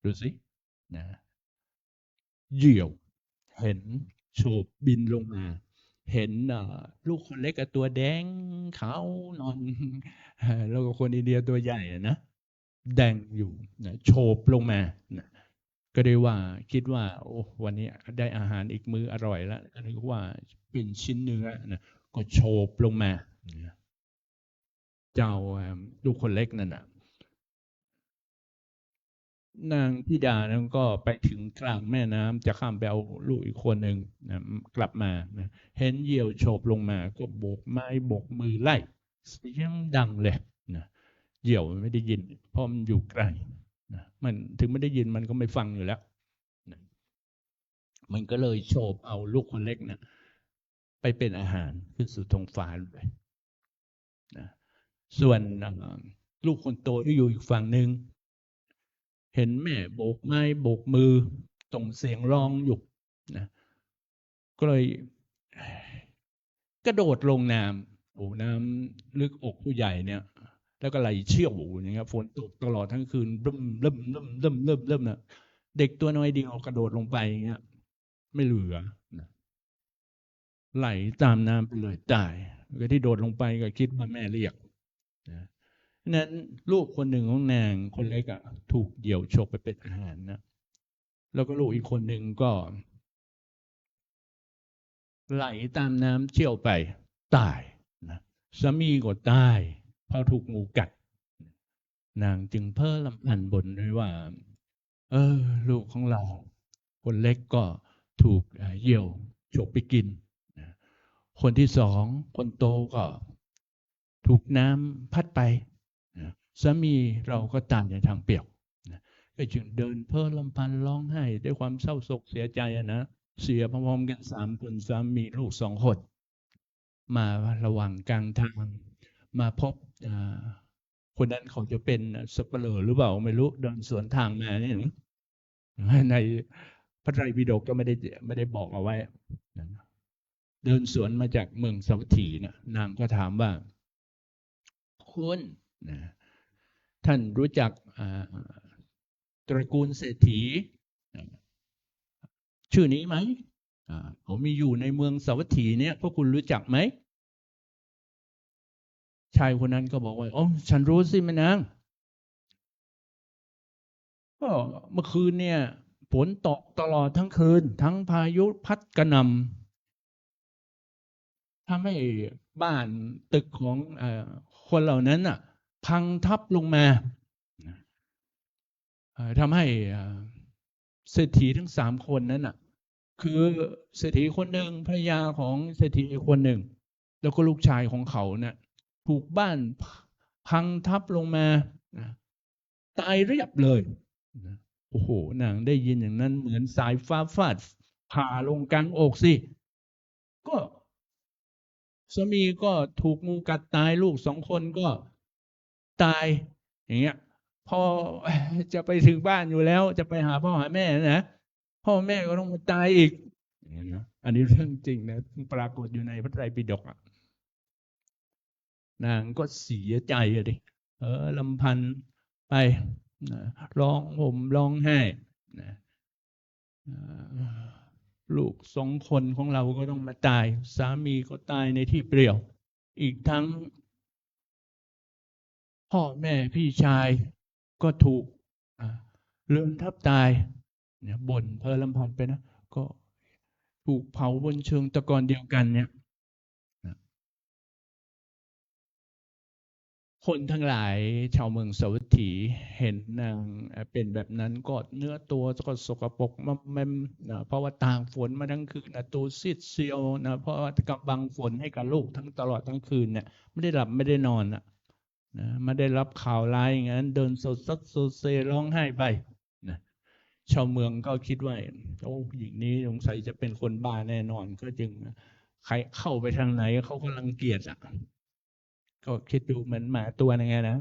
ดูสินะเหยี่ยวเห็นโฉบบินลงมาเห็นลูกคนเล็กกับตัวแดงขาวนอนแล้วก็คนอินเดียตัวใหญ่นะแดงอยู่นะโฉบลงมานะก็ได้ว่าคิดว่าโอ้วันนี้ได้อาหารอีกมื้ออร่อยแล้วนึกว่าเป็นชิ้นเนื้อนะก็โฉบลงมาเจ้าลูกคนเล็กนั่นน่ะนางธิดานั้นก็ไปถึงกลางแม่น้ำจะข้ามไปเอาลูกอีกคนหนึ่งนะกลับมานะเห็นเหยี่ยวโฉบลงมาก็โบกไม้โบกมือไล่เสียงดังเลยนะเหยี่ยวไม่ได้ยินเพราะมันอยู่ไกลนะมันถึงไม่ได้ยินมันก็ไม่ฟังอยู่แล้วนะมันก็เลยโฉบเอาลูกคนเล็กนะไปเป็นอาหารขึ้นสู่ท้องฟ้าเลยนะส่วนลูกคนโตที่อยู่อีกฝั่งหนึ่งเห็นแม่โบกไม้โบกมือส่งเสียงร้องอยู่นะก็เลยกระโดดลงน้ำโอ้น้ำลึกอกผู้ใหญ่เนี่ยแล้วก็ไหลเชี่ยวอย่างเงี้ยฝนตกตลอดทั้งคืนเริ่มนะเด็กตัวน้อยเดียวกระโดดลงไปอย่างเงี้ยไม่เหลือนะไหลตามน้ำไปเลยตายก็ที่โดดลงไปก็คิดว่าแม่เรียกนะนั้นลูกคนหนึ่งของนางคนเล็กอ่ะถูกเหยี่ยวฉกไปเป็นอาหารนะแล้วก็ลูกอีกคนหนึ่งก็ไหลตามน้ำเชี่ยวไปตายนะสามีก็ตายเพราะถูกงูกัดนางจึงเพ้อลำพันบ่นด้วยว่าลูกของเราคนเล็กก็ถูกเหยี่ยวฉกไปกินคนที่สองคนโตก็ถูกน้ำพัดไปสามีเราก็ตายในทางเปรียวก็จึงเดินเพ้อลำพันร้องไห้ด้วยความเศร้าโศกเสียใจนะเสียพร้อมๆกัน3 คนสามีลูก2 คนมาระหว่างกลางทางมาพบคนนั้นเขาจะเป็นสับเปลือหรือเปล่าไม่รู้เดินสวนทางมาเนี่ย ในพระไตรปิฎกก็ไม่ได้บอกเอาไว้เดินสวนมาจากเมืองสาวัตถีนะนางก็ถามว่าคุณนะท่านรู้จักตระกูลเศรษฐีชื่อนี้ไหมผมมีอยู่ในเมืองสาวัตถีเนี่ยพวกคุณรู้จักไหมชายคนนั้นก็บอกว่าอ๋อฉันรู้สิแม่นางก็เมื่อคืนเนี่ยฝนตกตลอดทั้งคืนทั้งพายุพัดกระหน่ำทำให้บ้านตึกของคนเหล่านั้นน่ะพังทับลงมาทำให้เศรษฐีทั้ง3 คนนั้นน่ะคือเศรษฐีคนหนึ่งภรรยาของเศรษฐีอีกคนหนึ่งแล้วก็ลูกชายของเขาเนี่ยถูกบ้านพังทับลงมาตายเรียบเลยโอ้โหนางได้ยินอย่างนั้นเหมือนสายฟ้าฟาดผ่าลงกลางอกสิก็สามีก็ถูกงูกัดตายลูก2 คนก็ตายอย่างเงี้ยพอจะไปถึงบ้านอยู่แล้วจะไปหาพ่อหาแม่นะพ่อแม่ก็ต้องมาตายอีกอันนี้เรื่องจริงนะปรากฏอยู่ในพระไตรปิฎกนางก็เสียใจดิลำพันธ์ไปร้องห่มร้องไห้ลูก2 คนของเราก็ต้องมาตายสามีก็ตายในที่เปลี่ยวอีกทั้งพ่อแม่พี่ชายก็ถูกเรือนทับตายเนี่ยบ่นเพ้อลำพันไปนะก็ถูกเผาบนเชิงตะกอนเดียวกันเนี่ยคนทั้งหลายชาวเมืองสาวัตถีเห็นนางเป็นแบบนั้นก็เนื้อตัวก็สกปรกมันนะเพราะว่าตากฝนมาทั้งคืนนะตัวซีดเซียวนะเพราะว่ากำบังฝนให้กับลูกทั้งตลอดทั้งคืนเนี่ยไม่ได้หลับไม่ได้นอนนะไม่ได้รับข่าวร้ายอย่างนั้นเดินโซซัดโซเซร้องไห้ไปนะชาวเมืองก็คิดว่าโอ้หญิงนี้สงสัยจะเป็นคนบ้าแน่นอนก็จึงใครเข้าไปทางไหนเขาก็รังเกียจอ่ะก็คิดดูเหมือนหมาตัวนึงไงนะ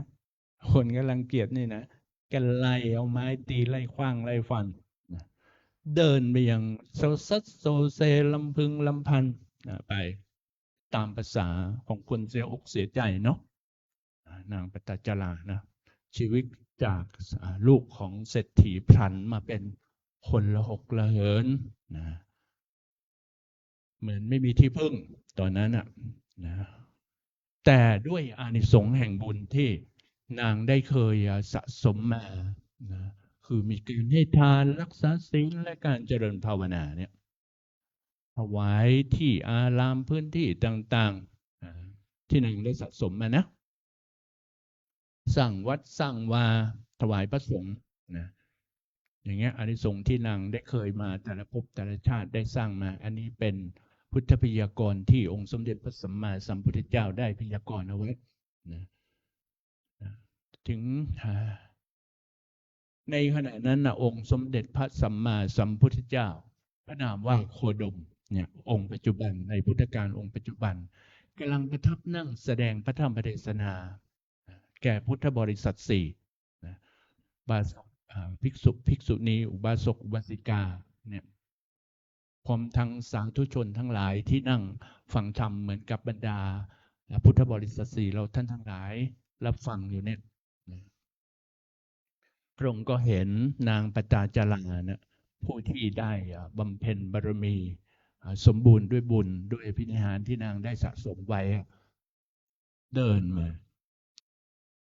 คนก็รังเกียจนี่นะกันไล่เอาไม้ตีไล่ขว้างไล่ฟันนะเดินไปอย่างโซซัดโซเซลำพึงลำพันไปตามภาษาของคนเสียอกเสียใจเนาะนางปตจรานะชีวิตจากลูกของเศรษฐีพลันมาเป็นคนละหกละเหินนะเหมือนไม่มีที่พึ่งตอนนั้นอ่ะนะแต่ด้วยอานิสงส์แห่งบุญที่นางได้เคยสะสมมานะคือมีการให้ทานรักษาศีลและการเจริญภาวนาเนี่ยถวายที่อารามพื้นที่ต่างๆที่นางได้สะสมมานะสร้างวัดสร้างวาถวายพระสงฆ์นะอย่างเงี้ยอานิสงส์ที่นางได้เคยมาแต่ละภพแต่ละชาติได้สร้างมาอันนี้เป็นพุทธพยากรณ์ที่องค์สมเด็จพระสัมมาสัมพุทธเจ้าได้พยากรณ์เอาไว้นะถึงในขณะนั้นนะองค์สมเด็จพระสัมมาสัมพุทธเจ้าพระนามว่าโคดมเนี่ยองค์ปัจจุบันในพุทธกาลองค์ปัจจุบันกำลังประทับนั่งแสดงพระธรรมเทศนาแก่พุทธบริษัท4นะบาศกภิกษุภิกษุณีอุบาสกอุบาสิกาเนี่ยพร้อมทั้งสาธุชนทั้งหลายที่นั่งฟังธรรมเหมือนกับบรรดาพุทธบริษัท4เราท่านทั้งหลายรับฟังอยู่เนี่ยพระองค์ก็เห็นนางปตจารานะผู้ที่ได้บำเพ็ญบารมีสมบูรณ์ด้วยบุญด้วยอภินิหารที่นางได้สะสมไว้เดินมา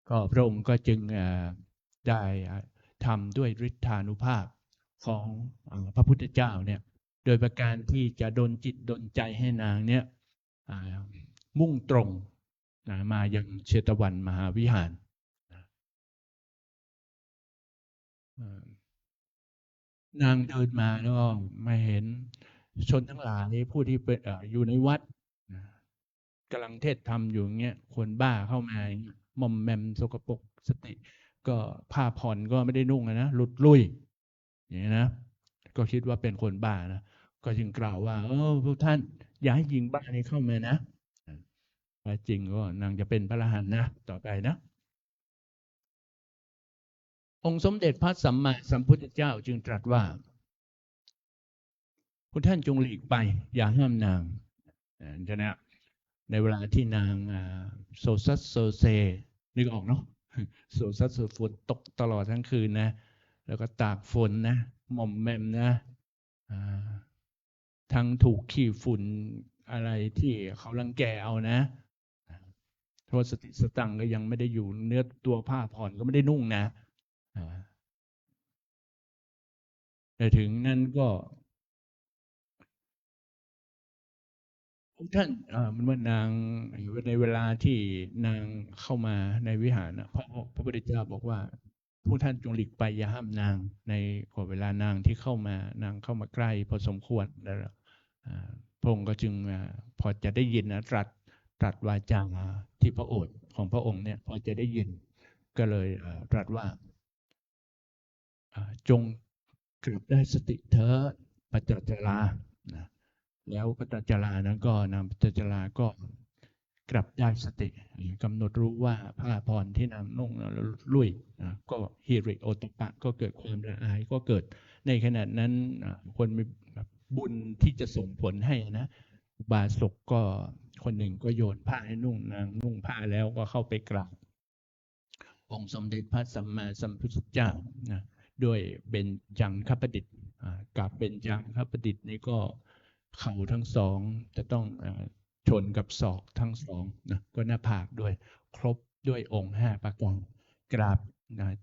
ก็พระองค์ก็จึงได้ทำด้วยฤทธานุภาพของพระพุทธเจ้าเนี่ยโดยประการที่จะดลจิตดลใจให้นางเนี่ยมุ่งตรงมายังเชตวันมหาวิหารนางเดินมาแล้วก็มาเห็นชนทั้งหลายผู้ที่เป็นอยู่ในวัดกำลังเทศธรรมอยู่เงี้ยคนบ้าเข้ามามอมแมมสกปรกสติก็ผ้าผ่อนก็ไม่ได้นุ่งนะหลุดลุ่ยอย่างนี้นะก็คิดว่าเป็นคนบ้านะก็จึงกล่าวว่าพวกท่านอย่าให้หญิงบ้านี้เข้ามานะจริงก็นางจะเป็นพระอรหันต์นะต่อไปนะ องค์สมเด็จพระสัมมาสัมพุทธเจ้าจึงตรัสว่าพวกท่านจงหลีกไปอย่าห้ามนางฉะนั้นในเวลาที่นางโซซัสโซเซนึกออกเนาะโซซัสโซฝนตกตลอดทั้งคืนนะแล้วก็ตากฝนนะหม่อมแมมนะทั้งถูกขี้ฝุ่นอะไรที่เขารังแกเอานะเพราะสติสตังก็ยังไม่ได้อยู่เนื้อตัวผ้าผ่อนก็ไม่ได้นุ่งนะแต่ถึงนั้นก็ท่านเมื่อนางในเวลาที่นางเข้ามาในวิหารพระพุทธเจ้าบอกว่าพวกท่านจงหลีกไปอย่าห้ามนางในขอเวลานางที่เข้ามานางเข้ามาใกล้พอสมควรแล้วพระองค์ก็จึงพอจะได้ยินนะตรัสวาจาที่พระโอษฐ์ของพระองค์เนี่ยพอจะได้ยินก็เลยตรัสว่าจงกลับได้สติเถิดปัจจจรานะแล้วปัจจจรานั้นก็นางปัจจจราก็กลับได้สติกำหนดรู้ว่าผ้าผ่อนที่นางนุ่งลุยก็ฮิริโอตปะก็เกิดความละอายก็เกิดในขณะนั้นคนมีบุญที่จะส่งผลให้นะบาศกก็คนหนึ่งก็โยนผ้าให้นุ่งนางนุ่งผ้าแล้วก็เข้าไปกราบองค์สมเด็จพระสัมมาสัมพุทธเจ้านะด้วยเบญจังคประดิษฐ์กับเบญจังคประดิษฐ์นี้ก็เข่าทั้งสองจะต้องชนกับศอกทั้งสองนะก็หน้าผากด้วยครบด้วยองค์5ประการกราบ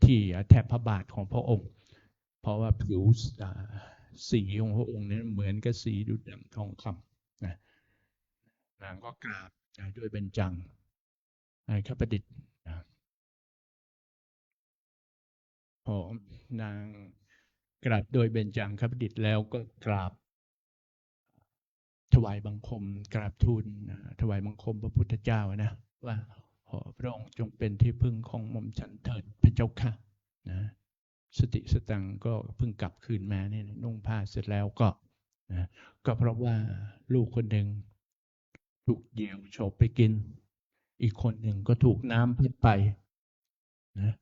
ที่แทบพระบาทของพระองค์เพราะว่าผิวสีของพระองค์นั้นเหมือนกับสีดุจดั่งทองคำนะนางก็กราบด้วยเบญจังคประดิษฐ์พอนางกราบโดยเบญจางคประดิษฐ์แล้วก็กราบถวายบังคมกราบทูลถวายบังคมพระพุทธเจ้านะว่าขอพระองค์จงเป็นที่พึ่งของหม่อมฉันเถิดพระเจ้าค่ะนะสติสตังก็เพิ่งกลับคืนมาเนี่ยนุ่งผ้าเสร็จแล้วก็นะก็เพราะว่าลูกคนหนึ่งถูกเหยี่ยวฉกไปกินอีกคนหนึ่งก็ถูกน้ำพัดไปนะ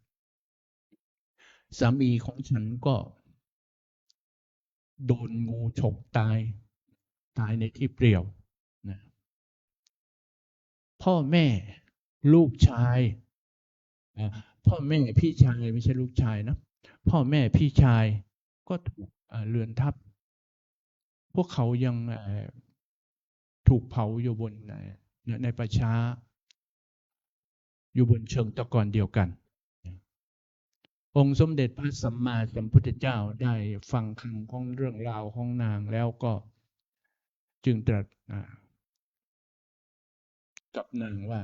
สามีของฉันก็โดนงูฉกตายในที่เปลี่ยวนะพ่อแม่ลูกชายพ่อแม่พี่ชายไม่ใช่ลูกชายนะพ่อแม่พี่ชายก็ถูกเรือนทับพวกเขายังถูกเผาอยู่บนในป่าช้าอยู่บนเชิงตะกอนเดียวกันองค์สมเด็จพระสัมมาสัมพุทธเจ้าได้ฟังคำของเรื่องราวของนางแล้วก็จึงตรัสกับนางว่า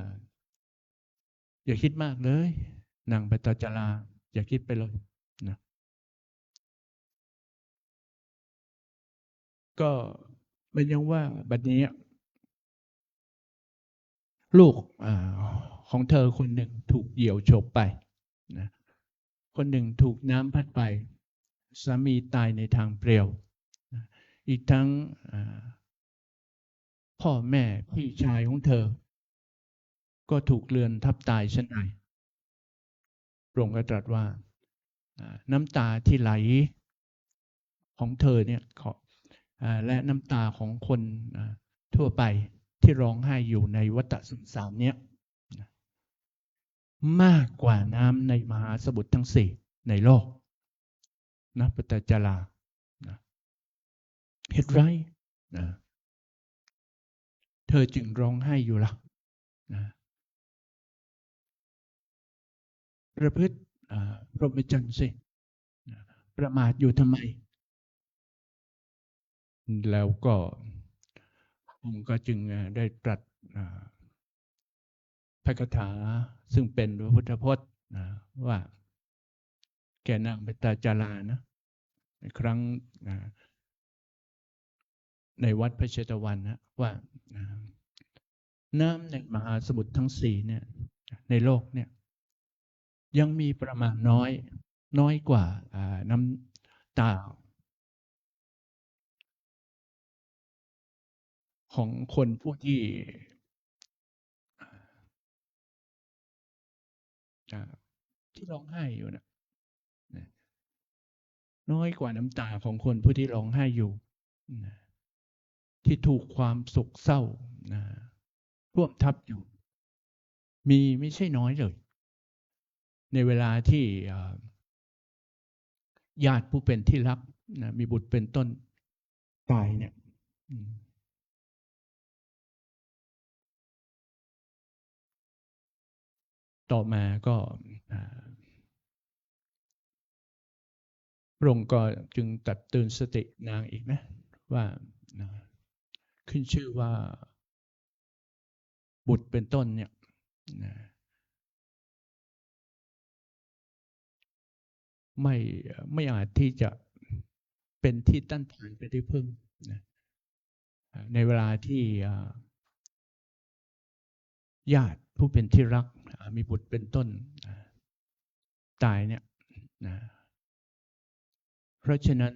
อย่าคิดมากเลยนางปัตตจาราอย่าคิดไปเลยนะก็เป็นยังว่าบัดนี้ลูกของเธอคนหนึ่งถูกเหยี่ยวฉกไปนะคนหนึ่งถูกน้ำพัดไปสามีตายในทางเปลี่ยวอีกทั้งพ่อแม่พี่ชายของเธอก็ถูกเรือนทับตายเช่นไรพระองค์ก็ตรัสว่าน้ำตาที่ไหลของเธอเนี่ยและน้ำตาของคนทั่วไปที่ร้องไห้อยู่ในวัฏสงสารเนี่ยมากกว่าน้ำในมหาสมุทรทั้งสี่ในโลกนะปัตตจารานะเหตุไรนะเธอจึงร้องไห้อยู่ล่ะนะประพฤติพรหมจรรย์สิประมาทอยู่ทำไมแล้วก็องค์ก็จึงได้ตรัสพระคาถาซึ่งเป็นพระพุทธพจน์ว่าแก่นางปัตตจารานะในครั้งในวัดพระเชตวันนะว่าน้ำในมหาสมุทรทั้งสี่เนี่ยในโลกเนี่ยยังมีประมาณน้อยกว่าน้ำตาของคนผู้ที่ร้องไห้อยู่นะ นะน้อยกว่าน้ำตาของคนผู้ที่ร้องไห้อยู่นะที่ถูกความโศกเศร้านะท่วมทับอยู่มีไม่ใช่น้อยเลยในเวลาที่ญาติผู้เป็นที่รักนะมีบุตรเป็นต้นตายเนี่ยต่อมาก็พระองค์ก็จึงตัดเตือนสตินางอีกนะว่าขึ้นชื่อว่าบุตรเป็นต้นเนี่ยไม่อาจที่จะเป็นที่ต้านทานไปได้พึ่งนะในเวลาที่ญาติผู้เป็นที่รักมีบุตรเป็นต้นตายเนี่ยนะเพราะฉะนั้น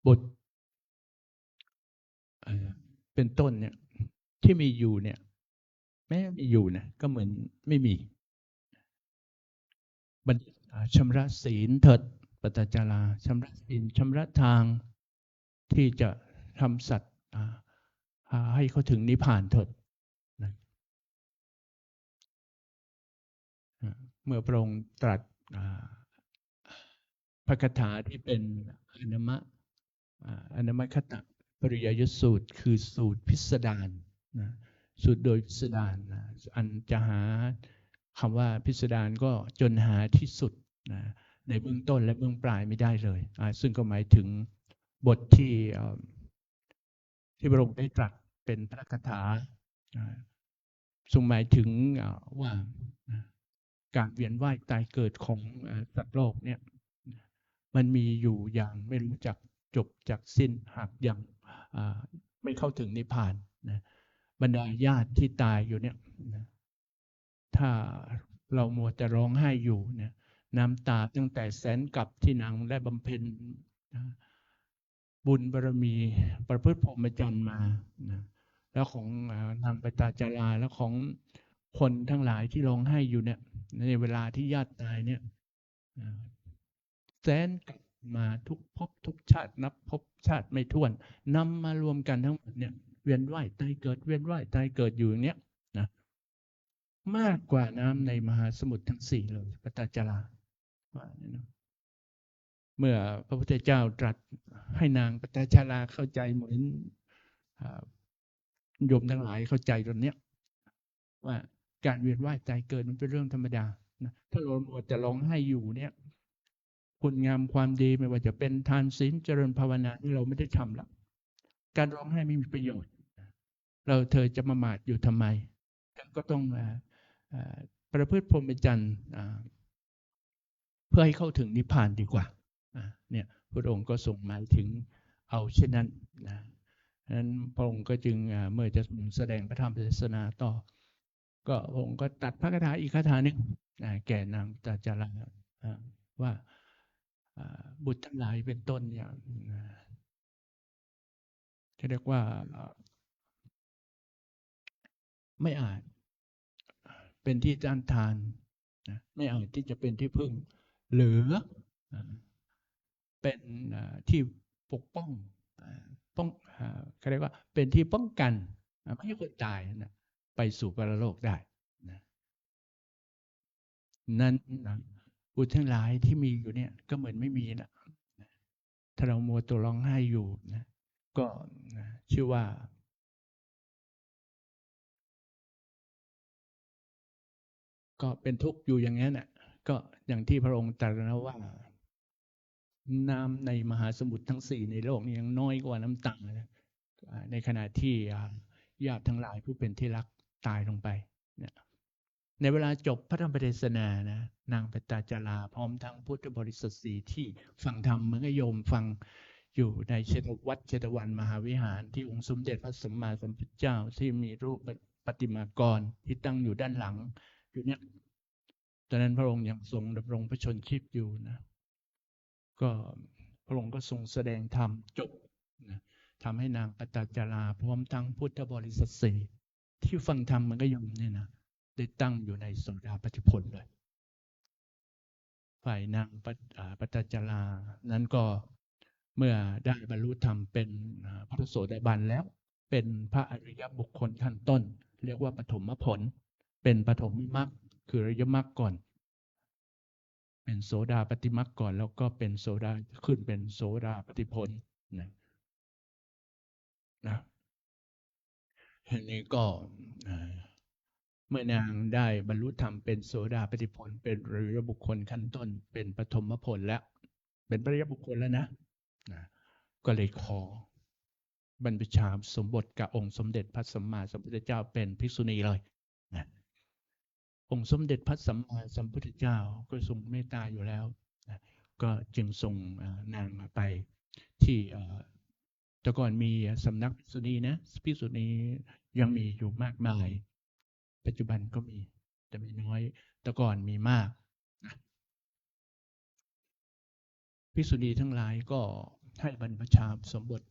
บุตรเป็นต้นเนี่ยที่มีอยู่เนี่ยแม้มีอยู่นะก็เหมือนไม่มีบัณฑิตชำระศีลเถิดปตจาราชำระศีลชำระทางที่จะทำสัตว์ให้เขาถึงนิพพานเถิดนะเมื่อพระองค์ตรัสพระคาถาที่เป็นอนามคตปริยยสูตรคือสูตรพิสดารนะสูตรโดยพิสดารนะอันจะหาคำว่าพิสดารก็จนหาที่สุดนะในเบื้องต้นและเบื้องปลายไม่ได้เลยซึ่งก็หมายถึงบทที่พระองค์ได้ตรัสเป็นพระคาถาทรงหมายถึงว่าการเวียนว่ายตายเกิดของสัตว์โลกเนี่ยมันมีอยู่อย่างไม่รู้จักจบจากสิ้นหากยังไม่เข้าถึงนิพพานนะบรรดาญาติที่ตายอยู่เนี่ยนะถ้าเรามัวแต่ร้องไห้อยู่เนี่ยน้ำตาตั้งแต่แสนกับที่นางได้บำเพ็ญนะบุญบารมีประพฤติพรหมจรรย์มานะแล้วของนางปตจาราแล้วของคนทั้งหลายที่ร้องไห้อยู่เนี่ยในเวลาที่ญาติตายเนี่ยแสนกับมาทุกภพทุกชาตินับภพชาติไม่ถ้วนนำมารวมกันทั้งหมดเนี่ยเวียนว่ายตายเกิดเวียนว่ายตายเกิดอยู่อย่างเนี้ยนะมากกว่าน้ำในมหาสมุทรทั้งสี่เลยปตจาราเมื่อพระพุทธเจ้าตรัสให้นางปตจาราเข้าใจเหมือนโยมทั้งหลายเข้าใจตรงนี้ว่าการเวียนว่ายตายเกิดมันเป็นเรื่องธรรมดานะถ้าเราจะร้องไห้อยู่เนี่ยคุณงามความดีไม่ว่าจะเป็นทานศีลเจริญภาวนาที่เราไม่ได้ทำแล้วการร้องไห้ไม่มีประโยชน์เธอจะมาหมาดอยู่ทำไมก็ต้องประพฤติพรหมจรรย์เพื่อให้เข้าถึงนิพพานดีกว่าเนี่ยพระองค์ก็ทรงหมายถึงเอาเช่นนั้นนะนั้นพระองค์ก็จึงเมื่อจะแสดงพระธรรมเทศนาต่อก็พระองค์ก็ตัดพระคาถาอีกคาถาหนึ่งแก่นางปตจาราว่าบุตรทั้งหลายเป็นต้นเนี่ยจะเรียกว่าไม่อาจเป็นที่ต้านทานไม่อาจที่จะเป็นที่พึ่งหรือเป็นที่ปกป้องเขาเรียกว่าเป็นที่ป้องกันไม่ให้คนตายนะไปสู่ปรโลกได้นะนั้นบุตรทั้งหลายที่มีอยู่เนี่ยก็เหมือนไม่มีนะถ้าเรามัวตัวร้องไห้อยู่นะก็ชื่อว่าก็เป็นทุกข์อยู่อย่างนั้นน่ะก็อย่างที่พระองค์ตรัสนะว่าน้ำในมหาสมุทรทั้งสี่ในโลกนี้ยังน้อยกว่าน้ำตาในขณะที่ญาติทั้งหลายผู้เป็นที่รักตายลงไปเนี่ยในเวลาจบพระธรรมเทศนานะนางปตจาราพร้อมทั้งพุทธบริษัทสี่ที่ฟังธรรมเหมือนกับโยมฟังอยู่ในเชตวัดเชตวันมหาวิหารที่องค์สมเด็จพระสัมมาสัมพุทธเจ้าที่มีรูปประติมากรที่ตั้งอยู่ด้านหลังอยู่เนี่ยตอนนั้นพระองค์ยังทรงดำรงพระชนชีพอยู่นะก็พระองค์ก็ทรงแสดงธรรมจบนะทำให้นางปตจาราพร้อมทั้งพุทธบริษัทสี่ที่ฟังธรรมมันก็ยมเนี่ยนะได้ตั้งอยู่ในโสดาปัตติผลเลย ฝ่ายนางปัตตจารานั้นก็เมื่อได้บรรลุธรรมเป็นพระโสดาบันแล้วเป็นพระอริยบุคคลขั้นต้นเรียกว่าปฐมผลเป็นปฐมมรรคคืออริยมรรคก่อนเป็นโสดาปฏิมรรคก่อนแล้วก็เป็นโสดาขึ้นเป็นโสดาปฏิผลนะทีนี้ก็เมื่อนางได้บรรลุธรรมเป็นโสดาปฏิผลเป็นอริยบุคคลขั้นต้นเป็นปฐมผลแล้วเป็นอริยบุคคลแล้วนะก็เลยขอบรรพชาสมบทกับองค์สมเด็จพระสัมมาสัมพุทธเจ้าเป็นภิกษุณีเลยนะองค์สมเด็จพระสัมมาสัมพุทธเจ้าก็ทรงเมตตาอยู่แล้วนะก็จึงส่งนางมาไปที่แต่ก่อนมีสำนักภิกษุณีนะภิกษุณียังมีอยู่มากมายปัจจุบันก็มีแต่ไม่น้อยแต่ก่อนมีมากนะภิกษุณีทั้งหลายก็ให้บรรพชาสมบท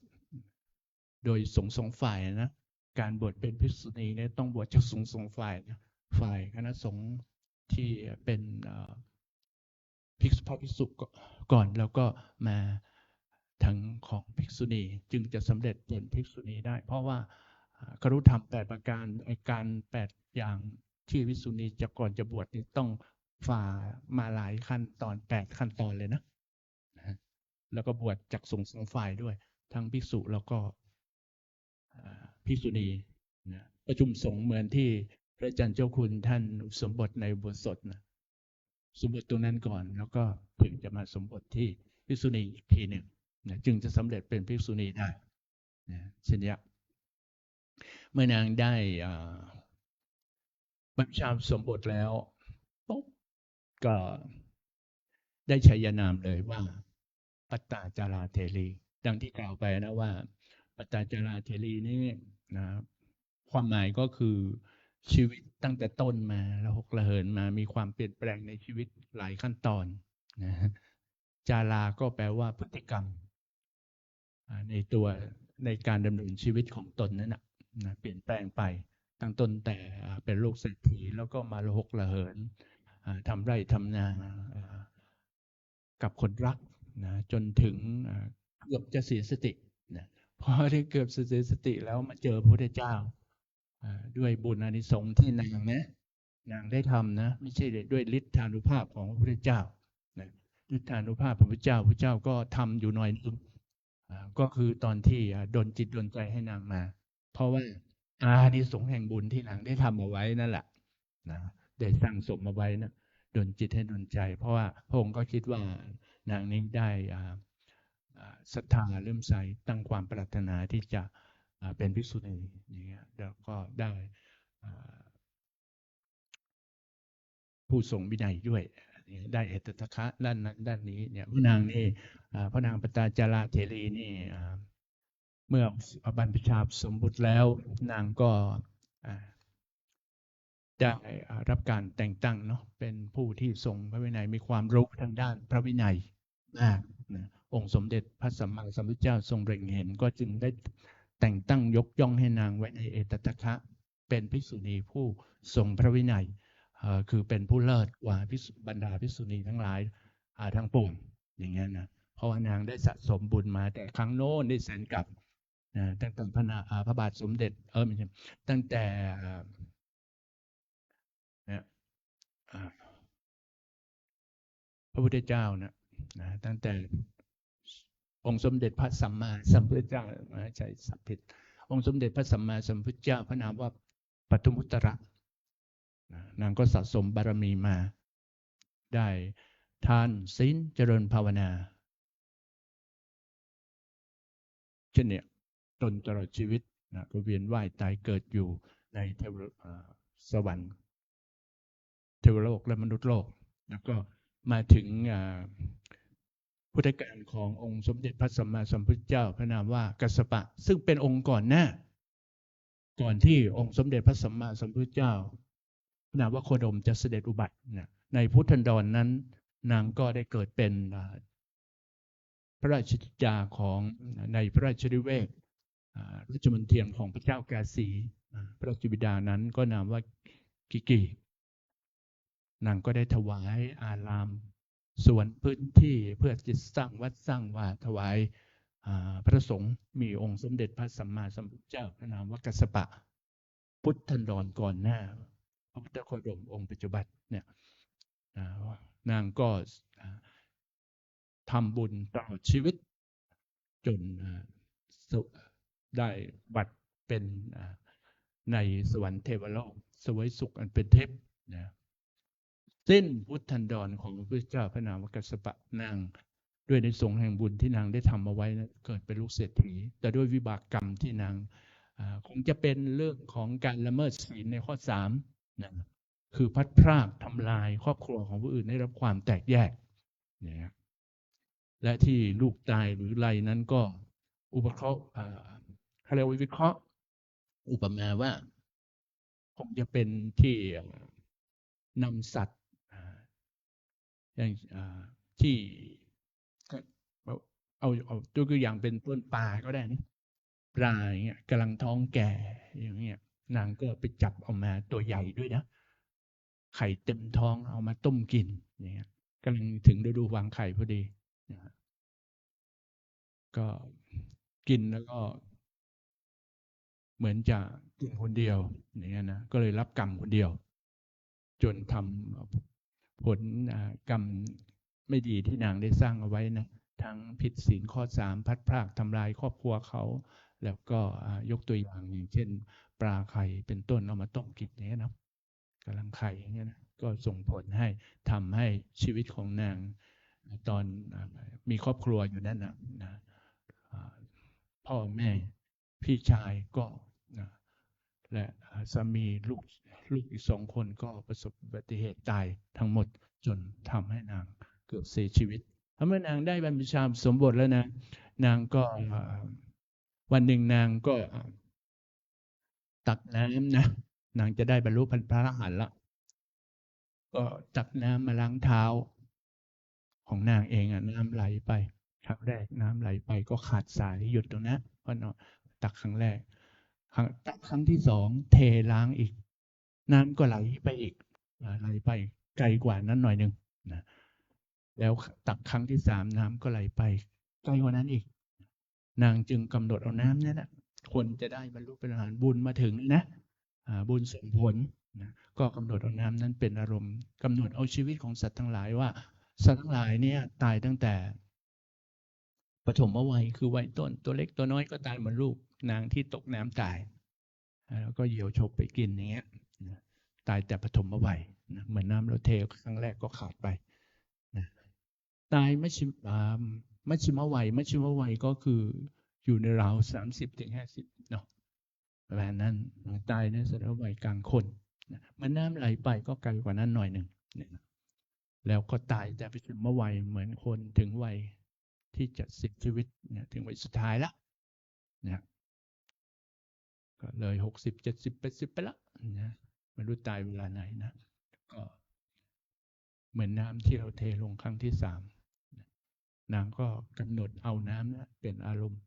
โดยสองฝ่ายนะการบวชเป็นภิกษุณีเนี่ยต้องบวชจากสองฝ่ายนะฝ่ายคณะสงฆ์ที่เป็นภิกษุพระภิกษุก่อนแล้วก็มาทั้งของภิกษุณีจึงจะสำเร็จเป็นภิกษุณีได้เพราะว่าคฤธรรม8ประการการ8อย่างที่ภิกษุณีจะก่อนจะบวชนี่ต้องฝ่ามาหลายขั้นตอน8ขั้นตอนเลยนะแล้วก็บวชจากสองฝ่ายด้วยทั้งภิกษุแล้วก็ภิกษุณีนะประชุมสงฆ์เหมือนที่พระอาจารย์เจ้าคุณท่านสมบทในบทสดนะสมบทตรงนั้นก่อนแล้วก็ถึงจะมาสมบทที่ภิกษุณีอีกทีหนึ่งนะจึงจะสำเร็จเป็นภิกษุณีได้นะเช่นนี้เมื่อนางได้บรรพชาสมบทแล้วปุ๊บก็ได้ฉายานามเลยว่าปัตตาจาราเทรีดังที่กล่าวไปนะว่าปัตตาจาราเทรีนี่นะความหมายก็คือชีวิตตั้งแต่ต้นมาระหกระเหินมามีความเปลี่ยนแปลงในชีวิตหลายขั้นตอนนะจาราก็แปลว่าพฤติกรรมในตัวในการดำเนินชีวิตของตนนั้นนะเปลี่ยนแปลงไปตั้งต้นแต่เป็นลูกเศรษฐีแล้วก็มาระหกระเหินทำไร่ทำนากับคนรักนะจนถึงเกือบจะเสียสตินะพอได้เกือบเสียสติแล้วมาเจอพระพุทธเจ้าด้วยบุญอานิสงส์ที่นางได้ทำนะไม่ใช่ด้วยฤทธานุภาพของพระพุทธเจ้านะฤทธานุภาพพระพุทธเจ้าก็ทำอยู่หน่อยนึงก็คือตอนที่ดลจิตดลใจให้นางมาเพราะว่าอานิสงส์แห่งบุญที่นางได้ทำเอาไว้นั่นแหละนะได้สร้างสมเอาไว้นะดลจิตให้ดลใจเพราะว่าพระองค์ก็คิดว่านางนี้ได้ศรัทธาเริ่มใสตั้งความปรารถนาที่จะเป็นภิกษุณีอย่างเงี้ยแล้วก็ได้ผู้ทรงวินัยด้วยได้เอตตะคะด้านนี้เนี่ยพระนางนี่พระนางปัตตาจาราเทรีนี่เมื่อบรรพชาสมบุตรแล้วนางก็ได้รับการแต่งตั้งเนาะเป็นผู้ที่ทรงพระวินัยมีความรู้ทางด้านพระวินัยมากนะองค์สมเด็จพระสัมมาสัมพุทธเจ้าทรงเล็งเห็นก็จึงได้แต่งตั้งยกย่องให้นางไว้ในเอตตะคะเป็นภิกษุณีผู้ทรงพระวินัยคือเป็นผู้เลิศกว่าบรรดาภิกษุณีทั้งหลายทั้งปวงอย่างเงี้ยนะเพราะว่านางได้สะสมบุญมาแต่ครั้งโน้นได้แสนกับตั้งแต่พระบาทสมเด็จไม่ใช่ตั้งแต่พระพุทธเจ้านะตั้งแต่องค์สมเด็จพระสัมมาสัมพุทธเจ้าใช่สัพพิษองค์สมเด็จพระสัมมาสัมพุทธเจ้าพระนามว่าปทุมุตระนางก็สะสมบารมีมาได้ทานศีลเจริญภาวนาเช่นเนี่ยจนตลอดชีวิตก็เวียนว่ายตายเกิดอยู่ในสวรรค์เทวโลกและมนุษย์โลกแล้วก็มาถึงพุทธกาลขององค์สมเด็จพระสัมมาสัมพุทธเจ้าพระนามว่ากัสสปะซึ่งเป็นองค์ก่อนหน้าก่อนที่องค์สมเด็จพระสัมมาสัมพุทธเจ้าพระนามว่าโคดมจะเสด็จอุบัติในพุทธันดรนั้นนางก็ได้เกิดเป็นพระราชธิดาของในพระราชนิเวศราชมณฑลของพระเจ้ากาสีพระราชบิดานั้นก็นามว่ากิกีนางก็ได้ถวายอาราม ส่วนพื้นที่เพื่อจะสร้างวัดสร้างวาถวายพระสงฆ์มีองค์สมเด็จพระสัมมาสัมพุทธเจ้าพระนามว่ากัสสปะพุทธันดรก่อนหน้าพระพุทธโคดมองค์ปัจจุบันเนี่ยนางก็ทำบุญตลอดชีวิตจนได้บัตรเป็นในสวรรค์เทวโลกเสวยสุขอันเป็นเทพนะสิ้นพุทธันดรของพระพุทธเจ้าพระนามว่ากัสสปะนางด้วยในสงฆ์แห่งบุญที่นางได้ทำเอาไว้นะเกิดเป็นลูกเศรษฐีแต่ด้วยวิบากกรรมที่นางคงจะเป็นเรื่องของการละเมิดศีลในข้อ3นะคือพัดพรากทำลายครอบครัวของผู้อื่นได้รับความแตกแยกนะและที่ลูกตายหรือไรนั้นก็อุปเคราะห์เขาเรียกว่าวิเคราะห์อุปมาว่าคงจะเป็นที่นำสัตว์อย่างที่เอาตัวอย่างเป็นต้นปลาก็ได้นะปลาอย่างเงี้ยกำลังท้องแก่อย่างเงี้ยนางก็ไปจับเอามาตัวใหญ่ด้วยนะไข่เต็มท้องเอามาต้มกินอย่างเงี้ยกำลังถึงฤดูวางไข่พอดีนะก็กินแล้วก็เหมือนจะกินคนเดียวอย่างเงี้ยนะก็เลยรับกรรมคนเดียวจนทำผลกรรมไม่ดีที่นางได้สร้างเอาไว้นะทั้งผิดศีลข้อ3พัดพรากทำลายครอบครัวเขาแล้วก็ยกตัวอย่างอย่างเช่นปลาไข่เป็นต้นเอามาต้มกินอย่างเงี้ยนะกำลังไข่อย่างเงี้ยนะก็ส่งผลให้ทำให้ชีวิตของนางตอนมีครอบครัวอยู่นั่นนะพ่อแม่พี่ชายก็และสามีลูกอีก2 คนก็ประสบอุบัติเหตุตายทั้งหมดจนทำให้นางเกือบเสียชีวิตเมื่อนางได้บรรพชาสมบทแล้วนะนางก็วันหนึ่งนางก็ตักน้ำนะนางจะได้บรรลุพระอรหันต์ละก็ตักน้ำมาล้างเท้าของนางเองน้ำไหลไปครั้งแรกน้ำไหลไปก็ขาดสายหยุดตรงนั้นเพราะตักครั้งแรกตักครั้งที่2เทล้างอีกน้ำก็ไหลไปอีกไหลไปไกลกว่านั้นหน่อยนึงนะแล้วตักครั้งที่3น้ำก็ไหลไปไกลกว่านั้นอีกนางจึงกำหนดเอาน้ำนั้นนะคนจะได้บรรลุเป็นอรหันต์บุญมาถึงนะบุญส่งผลนะก็กำหนดเอาน้ำนั้นเป็นอารมณ์กำหนดเอาชีวิตของสัตว์ทั้งหลายว่าสัตว์ทั้งหลายเนี่ยตายตั้งแต่ปฐมวัยคือวัยต้นตัวเล็กตัวน้อยก็ตายเหมือนลูกนางที่ตกน้ำตายแล้วก็เหยี่ยวฉกไปกินอย่างเงี้ยตายแต่ปฐมวัยเหมือนน้ำเราเทครั้งแรกก็ขาดไปตายมัชชิมวัยก็คืออยู่ในราว30-50เนาะประมาณนั้นตายในสถาวัยกลางคนมันน้ำไหลไปก็ไกลกว่านั้นหน่อยหนึ่งแล้วก็ตายแต่มัชชิมวัยเหมือนคนถึงวัยที่จะสิ้นชีวิตเนี่ยถึงวัยสุดท้ายละนะก็เลย60 70 80ไปละนะไม่รู้ตายเวลาไหนนะก็เหมือนน้ำที่เราเทลงครั้งที่3นางก็กำหนดเอาน้ำนะเป็นอารมณ์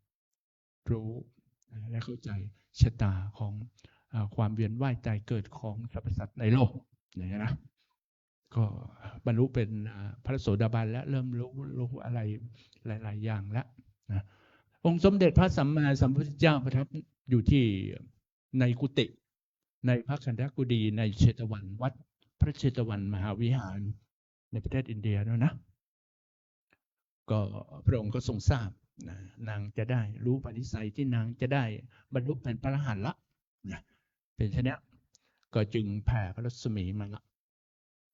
รู้และเข้าใจชะตาของความเวียนว่ายตายเกิดของสรรพสัตว์ในโลกอย่างนี้นะก็บรรลุเป็นพระโสดาบันและเริ่มรู้อะไรหลายๆอย่างแล้วนะองค์สมเด็จพระสัมมาสัมพุทธเจ้าประทับอยู่ที่ในกุฏิในพระคันธกุฎีในเชตวันวัดพระเชตวันมหาวิหารในประเทศอินเดียนะก็พระองค์ก็ทรงทราบนางจะได้รู้ปณิสัยที่นางจะได้บรรลุเป็นพระอรหันต์ละเป็นเช่นนี้ก็จึงแผ่พระรัศมีมาละ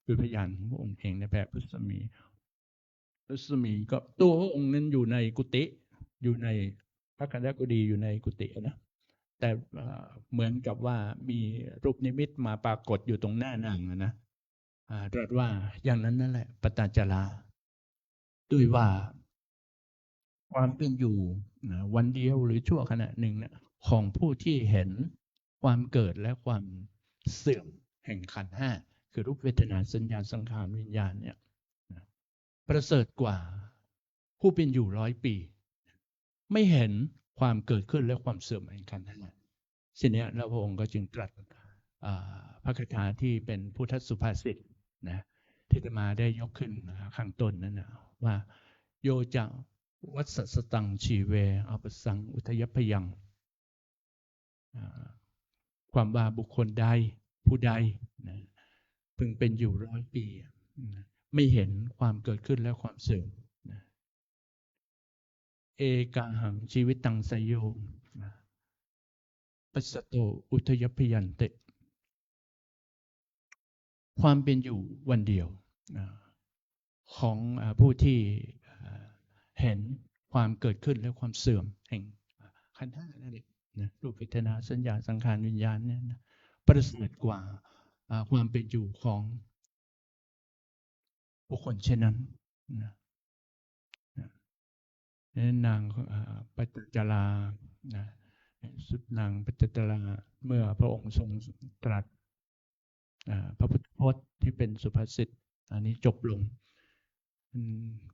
คือพยานของพระองค์เองในแผ่พระรัศมีก็ตัวพระองค์นั้นอยู่ในกุฏิอยู่ในพระคันธกุฎีอยู่ในกุฏินะแต่เหมือนกับว่ามีรูปนิมิตมาปรากฏอยู่ตรงหน้านางนะตรัสว่าอย่างนั้นนั่นแหละปตจจาราด้วยว่าความเป็นอยู่วันเดียวหรือชั่วขณะหนึ่งนะของผู้ที่เห็นความเกิดและความเสื่อมแห่งขันธ์5คือรูปเวทนาสัญญาสังขารวิญญาณเนี่ยประเสริฐกว่าผู้เป็นอยู่100 ปีไม่เห็นความเกิดขึ้นและความเสื่อมแห่งขันธ์5สิ่งนี้แล้วพระองค์ก็จึงตรัสพระคาถาที่เป็นพุทธสุภาษิตนะ ที่อาตมาได้ยกขึ้นข้างต้นนั้นนะว่าโยจะวัสสตังชีเวอปสังอุทยพยังความว่าบุคคลใดผู้ใดนะพึงเป็นอยู่100 ปีนะไม่เห็นความเกิดขึ้นและความเสื่อมนะเอกาหังชีวิตตังสยโยนะปัสสโตอุทยพยันเตความเป็นอยู่วันเดียวของผู้ที่เห็นความเกิดขึ้นและความเสื่อมแห่งขันธ์ 5นั่นเองนะรูปเวทนาสัญญาสังขารวิญญาณเนี่ยนะประเสริฐกว่าความเป็นอยู่ของบุคคลเช่นนั้นนะนางปัจจลานะสุดนางปัจจลาเมื่อพระองค์ทรงตรัสพระพุทธพจน์ที่เป็นสุภาษิตอันนี้จบลง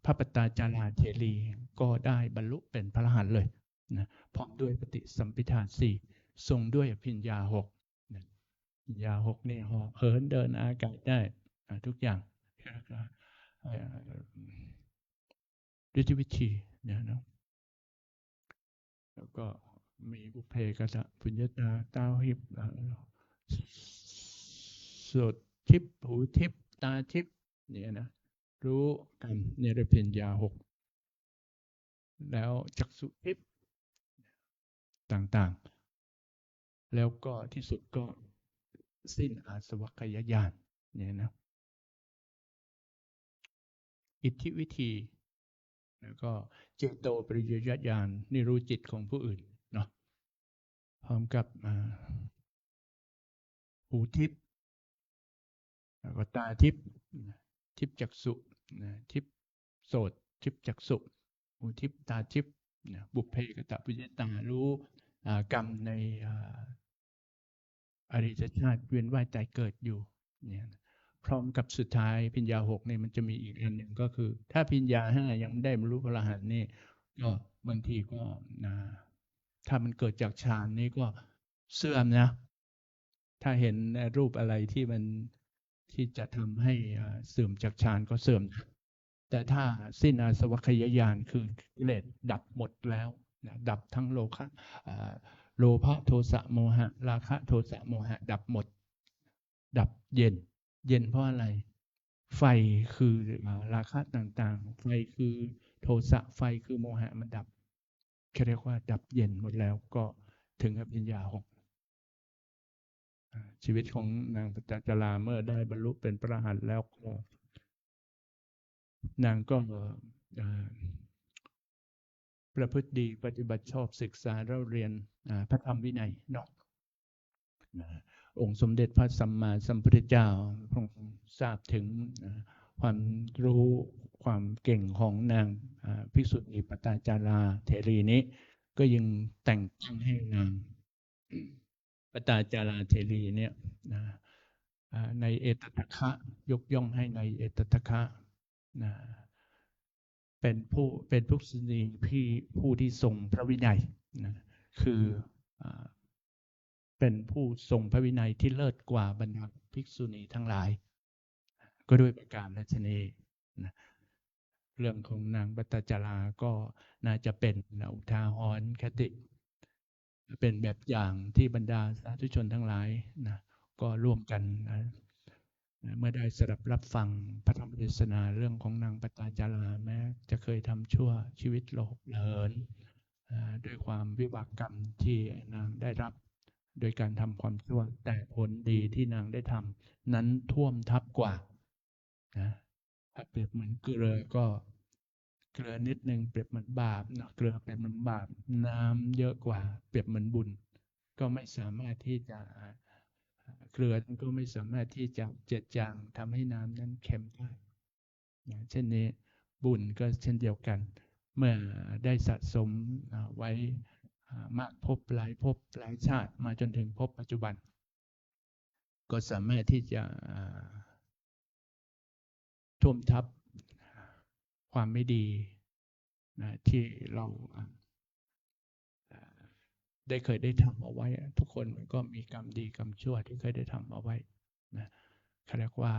พระปัตตาจาราเทรีก็ได้บรรลุเป็นพระอรหันต์เลยนะพร้อมด้วยปฏิสัมภิทา4ทรงด้วยอภิญญา6นะอภิญญา6นี่เหินเดินอากาศได้ทุกอย่างด้วยวิธีเนี่ยนะแล้วก็มีบุพเพกตปุญญาตาตาหิบสดทิพหูทิพตาทิพเนี่ยนะรู้กันในอภิญญา6แล้วจักษุทิพต่างๆแล้วก็ที่สุดก็สิ้นอาสวัคยญาณเนี่ยนะอิทธิวิธีแล้วก็เจโตปริยญาณนี่รู้จิตของผู้อื่นเนาะพร้อมกับหูทิพย์แล้วก็ตาทิพย์ทิพย์จักษุทิพย์โสตทิพย์จักษุหูทิพย์ตาทิพย์บุพเพกตปุญญาตารู้กรรมในอริยชาติเวียนว่ายตายเกิดอยู่เนี่ยพร้อมกับสุดท้ายปัญญา6นี่มันจะมีอีกอันหนึ่งก็คือถ้าปัญญา5ยังไม่ได้บรรลุพระอรหันต์นี่ก็บางทีก็ถ้ามันเกิดจากฌานนี่ก็เสื่อมนะถ้าเห็นรูปอะไรที่มันที่จะทำให้เสื่อมจากฌานก็เสื่อมแต่ถ้าสิ้นอาสวัคยญาณคือกิเลสดับหมดแล้วดับทั้งโลภะโทสะโมหะราคะโทสะโมหะดับหมดดับเย็นเพราะอะไรไฟคือราคะต่างๆไฟคือโทสะไฟคือโมหะมันดับเรียกว่าดับเย็นหมดแล้วก็ถึงอภิญญา6ชีวิตของนางปัจจลาเมื่อได้บรรลุเป็นพระอรหันต์แล้วก็นางก็ประพฤติดีปฏิบัติชอบศึกษาเราเรียนพระธรรมวินัยเนาะองค์สมเด็จพระสัมมาสัมพุทธเจ้าคงทราบถึงความรู้ความเก่งของนางภิกษุณีปตาจาราเถรีนี้ก็ยังแต่งตั้งให้นางปตาจาราเถรีเนี่ยในเอตทัคคะยกย่องให้ในเอตทัคคะเป็นภิกษุณีผู้ที่ทรงพระวินัยคือเป็นผู้ทรงพระวินัยที่เลิศกว่าบรรดาภิกษุณีทั้งหลายก็ด้วยประการฉะนี้เรื่องของนางปัตตจาราก็น่าจะเป็นอุทาหรณ์คติเป็นแบบอย่างที่บรรดาสาธุชนทั้งหลายก็ร่วมกันเมื่อได้สดับรับฟังพระธรรมเทศนาเรื่องของนางปัตตจาราแม้จะเคยทำชั่วชีวิตโลกเหินด้วยความวิบากกรรมที่นางได้รับโดยการทำความชั่วแต่ผลดีที่นางได้ทำนั้นท่วมทับกว่าถ้าเปรียบเหมือนเกลือก็เกลือนิดนึงเปรียบเหมือนบาปเกลือเปรียบเหมือนบาปน้ำเยอะกว่าเปรียบเหมือนบุญก็ไม่สามารถที่จะเกลือก็ไม่สามารถที่จะเจือจางทำให้น้ำนั้นเค็มได้เช่นนี้บุญก็เช่นเดียวกันเมื่อได้สะสมไว้มากพบหลายชาติมาจนถึงพบปัจจุบันก็สามารถที่จะท่วมทับความไม่ดีที่เราได้เคยได้ทำเอาไว้ทุกคนมันก็มีกรรมดีกรรมชั่วที่เคยได้ทำเอาไว้นะเขาเรียกว่า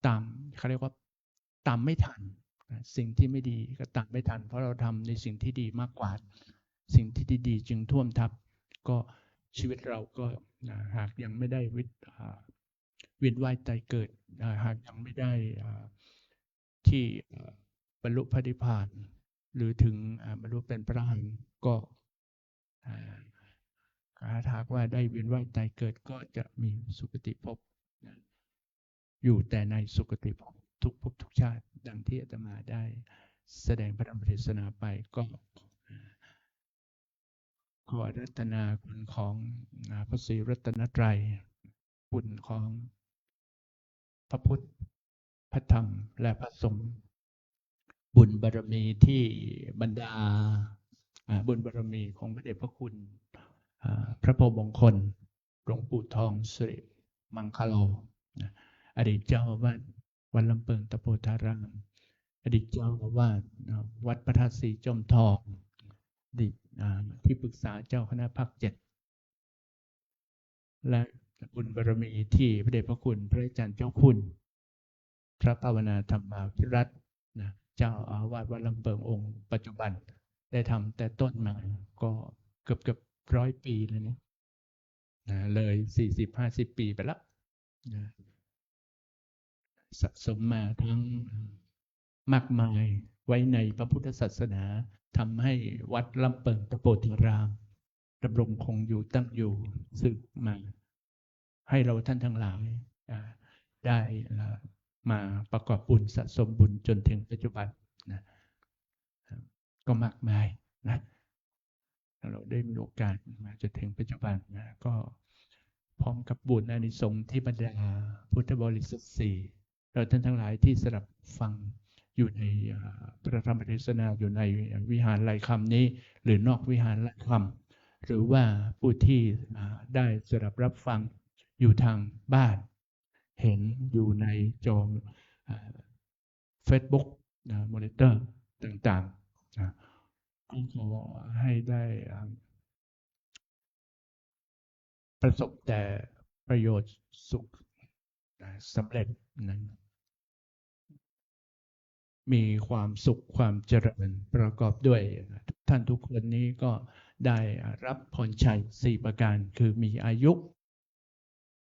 ตามเขาเรียกว่าตามไม่ทันสิ่งที่ไม่ดีก็ตามไม่ทันเพราะเราทำในสิ่งที่ดีมากกว่าสิ่งที่ดีๆจึงท่วมทับก็ชีวิตเราก็หากยังไม่ได้เวียนว่ายตายเกิดหากยังไม่ได้ที่บรรลุพระนิพพานหรือถึงบรรลุเป็นพระอรหันต์ก็หากว่าได้เวียนว่ายตายเกิดก็จะมีสุคติภพอยู่แต่ในสุคติภพทุกภพทุกชาติดังที่อาตมาได้แสดงพระธรรมเทศนาไปก็ขอรัตนาคุณของพระศรีรัตนตรัยบุญของพระพุทธพระธรรมและพระสงฆ์บุญบารมีที่บรรดาบุญบารมีของพระเดชพระคุณพระโพธิ์มงคลหลวงปู่ทองสิริมังคโลอดีตเจ้าอาวาสวัดลำเปิงตะโพธารามอดีตเจ้าอาวาสวัดพระธาตุสีจอมทองอดีตที่ปรึกษาเจ้าคณะภาค 7และบุญบารมีที่พระเดชพระคุณพระอาจารย์เจ้าคุณพระภาวนาธรรมาภิรัตน์เจ้าอาวาสวัดลำเปิงองค์ปัจจุบันได้ทำแต่ต้นมาก็เกือบ100 ปีเลยนะเลย40-50 ปีไปแล้วสะสมมาทั้งมากมายไว้ในพระพุทธศาสนาทำให้วัดลำเปิงตะโพธารามดำรงคงอยู่ตั้งอยู่สืบมาให้เราท่านทั้งหลายได้มาประกอบบุญสะสมบุญจนถึงปัจจุบันนะก็มากมายนะเราได้มีโอกาสมาจนถึงปัจจุบันนะก็พร้อมกับบุญอานิสงส์ที่บรรดาพุทธบริษัท4เราท่านทั้งหลายที่สดับฟังอยู่ในพระธรรมเทศนาอยู่ในวิหารหลายคำนี้หรือนอกวิหารหลายคำหรือว่าผู้ที่ได้สดับรับฟังอยู่ทางบ้านเห็นอยู่ในจอ Facebook มอนิเตอร์ต่างๆก็ขอให้ได้ประสบแต่ประโยชน์สุขสำเร็จนั้นมีความสุขความเจริญประกอบด้วยท่านทุกคนนี้ก็ได้รับพรชัย4ประการคือมีอายุ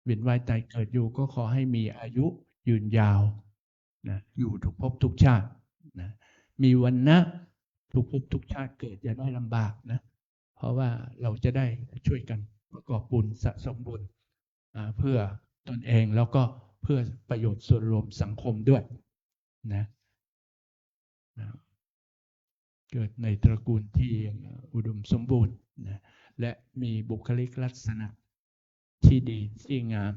เวียนว่ายตายเกิดอยู่ก็ขอให้มีอายุยืนยาวนะอยู่ทุกภพทุกชาตินะมีวรรณะทุกภพทุกชาติเกิดอย่าได้ลำบากนะเพราะว่าเราจะได้ช่วยกันประกอบบุญสะสมบุญเพื่อตนเองแล้วก็เพื่อประโยชน์ส่วนรวมสังคมด้วยนะเกิดในตระกูลที่อุดมสมบูรณ์นะและมีบุคลิกลักษณะที่ดีที่งาม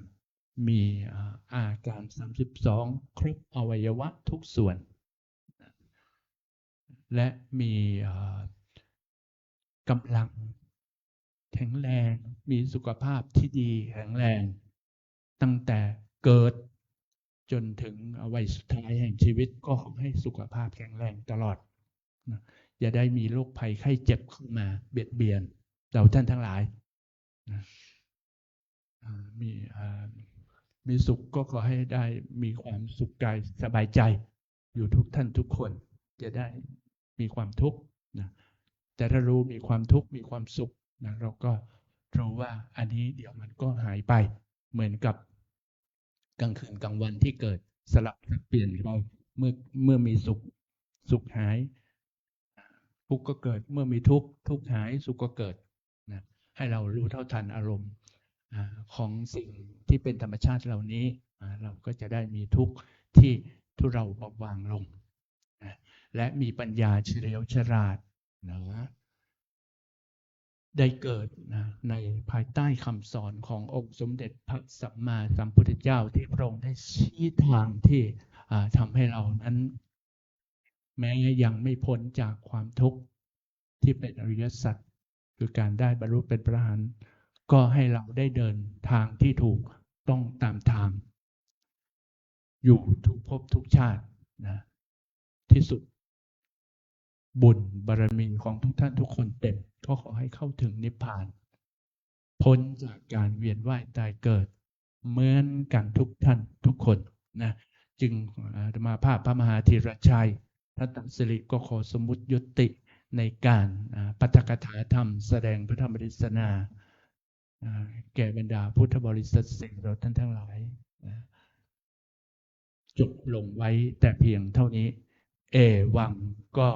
มีอาการ32ครบอวัยวะทุกส่วนและมีกำลังแข็งแรงมีสุขภาพที่ดีแข็งแรงตั้งแต่เกิดจนถึงวัยสุดท้ายแห่งชีวิตก็ขอให้สุขภาพแข็งแรงตลอดนะอย่าได้มีโรคภัยไข้เจ็บเข้ามาเบียดเบียนเราท่านทั้งหลายนะมีสุขก็ขอให้ได้มีความสุขกายสบายใจอยู่ทุกท่านทุกคนจะได้มีความทุกข์นะแต่ถ้ารู้มีความทุกข์มีความสุขนะเราก็รู้ว่าอันนี้เดี๋ยวมันก็หายไปเหมือนกับกลางคืนกลางวันที่เกิดสลับเปลี่ยนเราเมื่อมีสุขหายทุกข์ก็เกิดเมื่อมีทุกข์หายสุขก็เกิดนะให้เรารู้เท่าทันอารมณ์ของสิ่งที่เป็นธรรมชาติเหล่านี้เราก็จะได้มีทุกข์ที่ทุเราเบาบางลงนะและมีปัญญาเฉลียวฉลาดนะได้เกิดนะในภายใต้คำสอนขององค์สมเด็จพระสัมมาสัมพุทธเจ้าที่พระองค์ได้ชี้ทางที่ทำให้เรานั้นแม้ยังไม่พ้นจากความทุกข์ที่เป็นอริยสัจคือการได้บรรลุเป็นพระอรหันต์ก็ให้เราได้เดินทางที่ถูกต้องตามทางอยู่ทุกภพทุกชาตินะที่สุดบุญบารมีของทุกท่านทุกคนเต็มก็ขอให้เข้าถึงนิพพานพ้นจากการเวียนว่ายตายเกิดเหมือนกันทุกท่านทุกคนนะ จึงอาตมาภาพพระมหาธีรชัยรัตนสิริก็ขอสมมุติยุติในการปาฐกถาธรรมแสดงพระธรรมเทศนาแก่บรรดาพุทธบริษัทศิษย์เราท่านทั้งหลายจบลงไว้แต่เพียงเท่านี้เอวังก็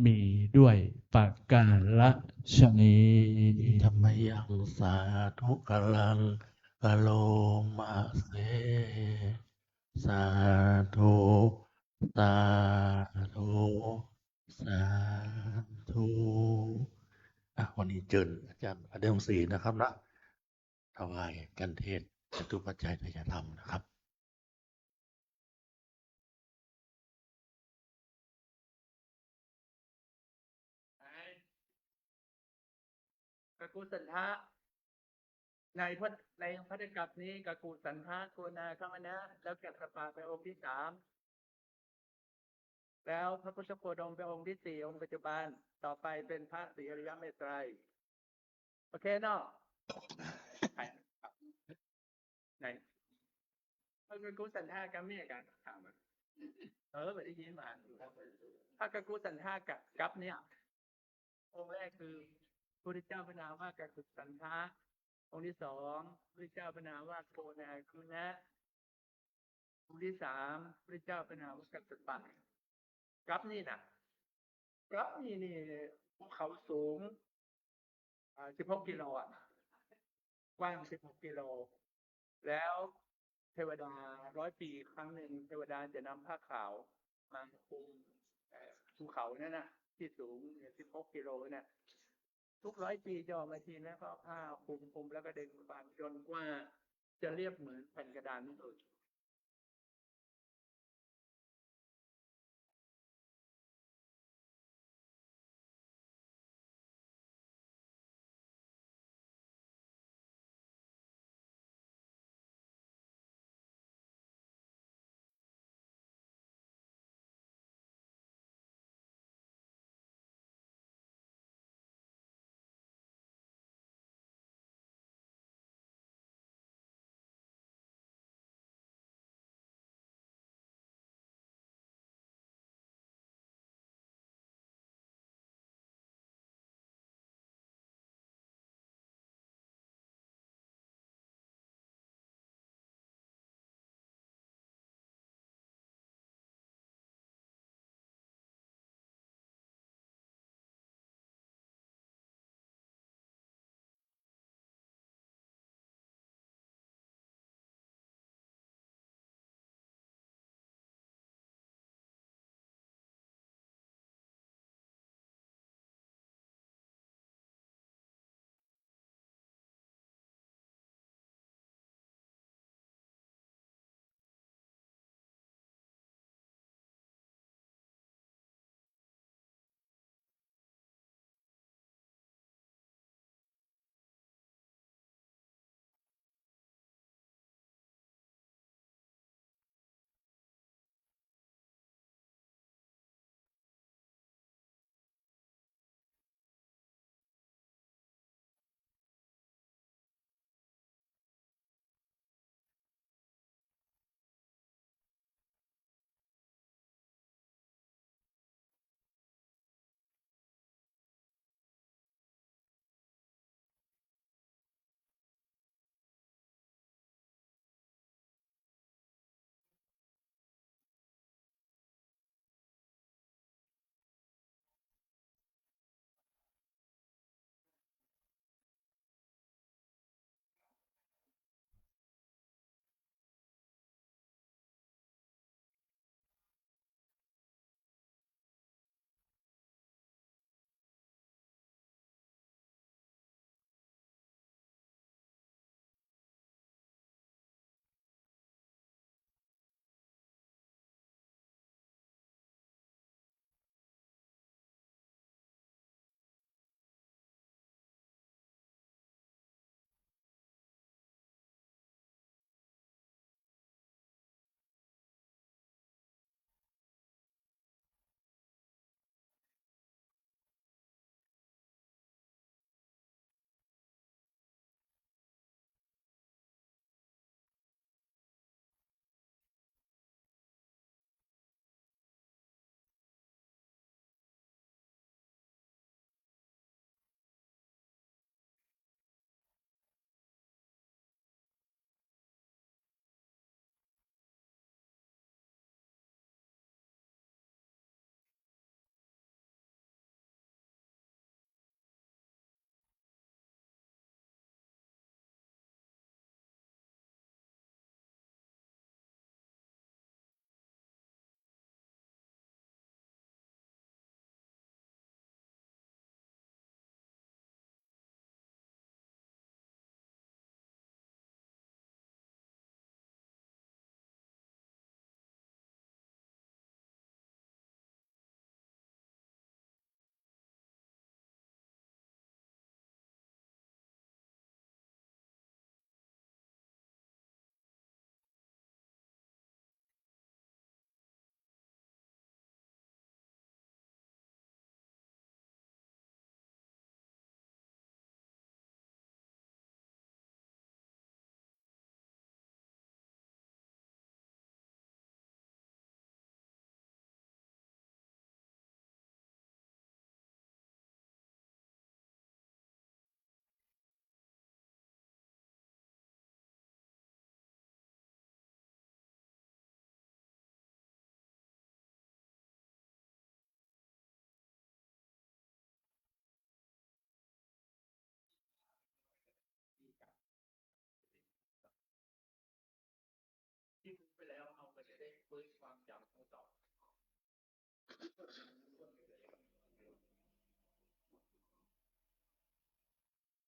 มีด้วยประการฉนี้ ธรรมยังสาธุกลังกะโลมาเสสาธุสาธุสาธุวันนี้เจิญอาจารย์อเดชศรีนะครับนะถวายกันเทศน์จตุปัจจัยทายธรรมนะครับกกูสันทะในพระธกัปนี้กกูสันทะโกนาคมนะแล้วแกะสปาไปองค์ที่สามแล้วพระพุทธโคดมเป็นองค์ที่สี่องค์ปัจจุบันต่อไปเป็นพระศรีอริยเมตไตรโอเคเนาะไหนพระกกูสันทะกับเมียกันถามมาไม่ได้ยินมาพระกกูสันทะกับเนี่ยองค์แรกคือพระพุทธเจ้าพระนามว่ากกุสันทะองค์ที่สองพระพุทธเจ้าพระนามว่าโกนาคุนะองค์ที่สามพระพุทธเจ้าพระนามว่ากัสสปะกับนี่นะกับนี่ภูเขาสูง16 กิโลกว้าง16 กิโลแล้วเทวดา100 ปีครั้งหนึ่งเทวดาจะนำผ้าขาวมาคลุมภูเขานั่นนะที่สูง16 กิโลเนี่ยทุก100 ปีจะออกมาทีแล้วก็ผ้าคลุมแล้วก็เดินไปจนกว่าจะเรียบเหมือนแผ่นกระดานนั่นเอง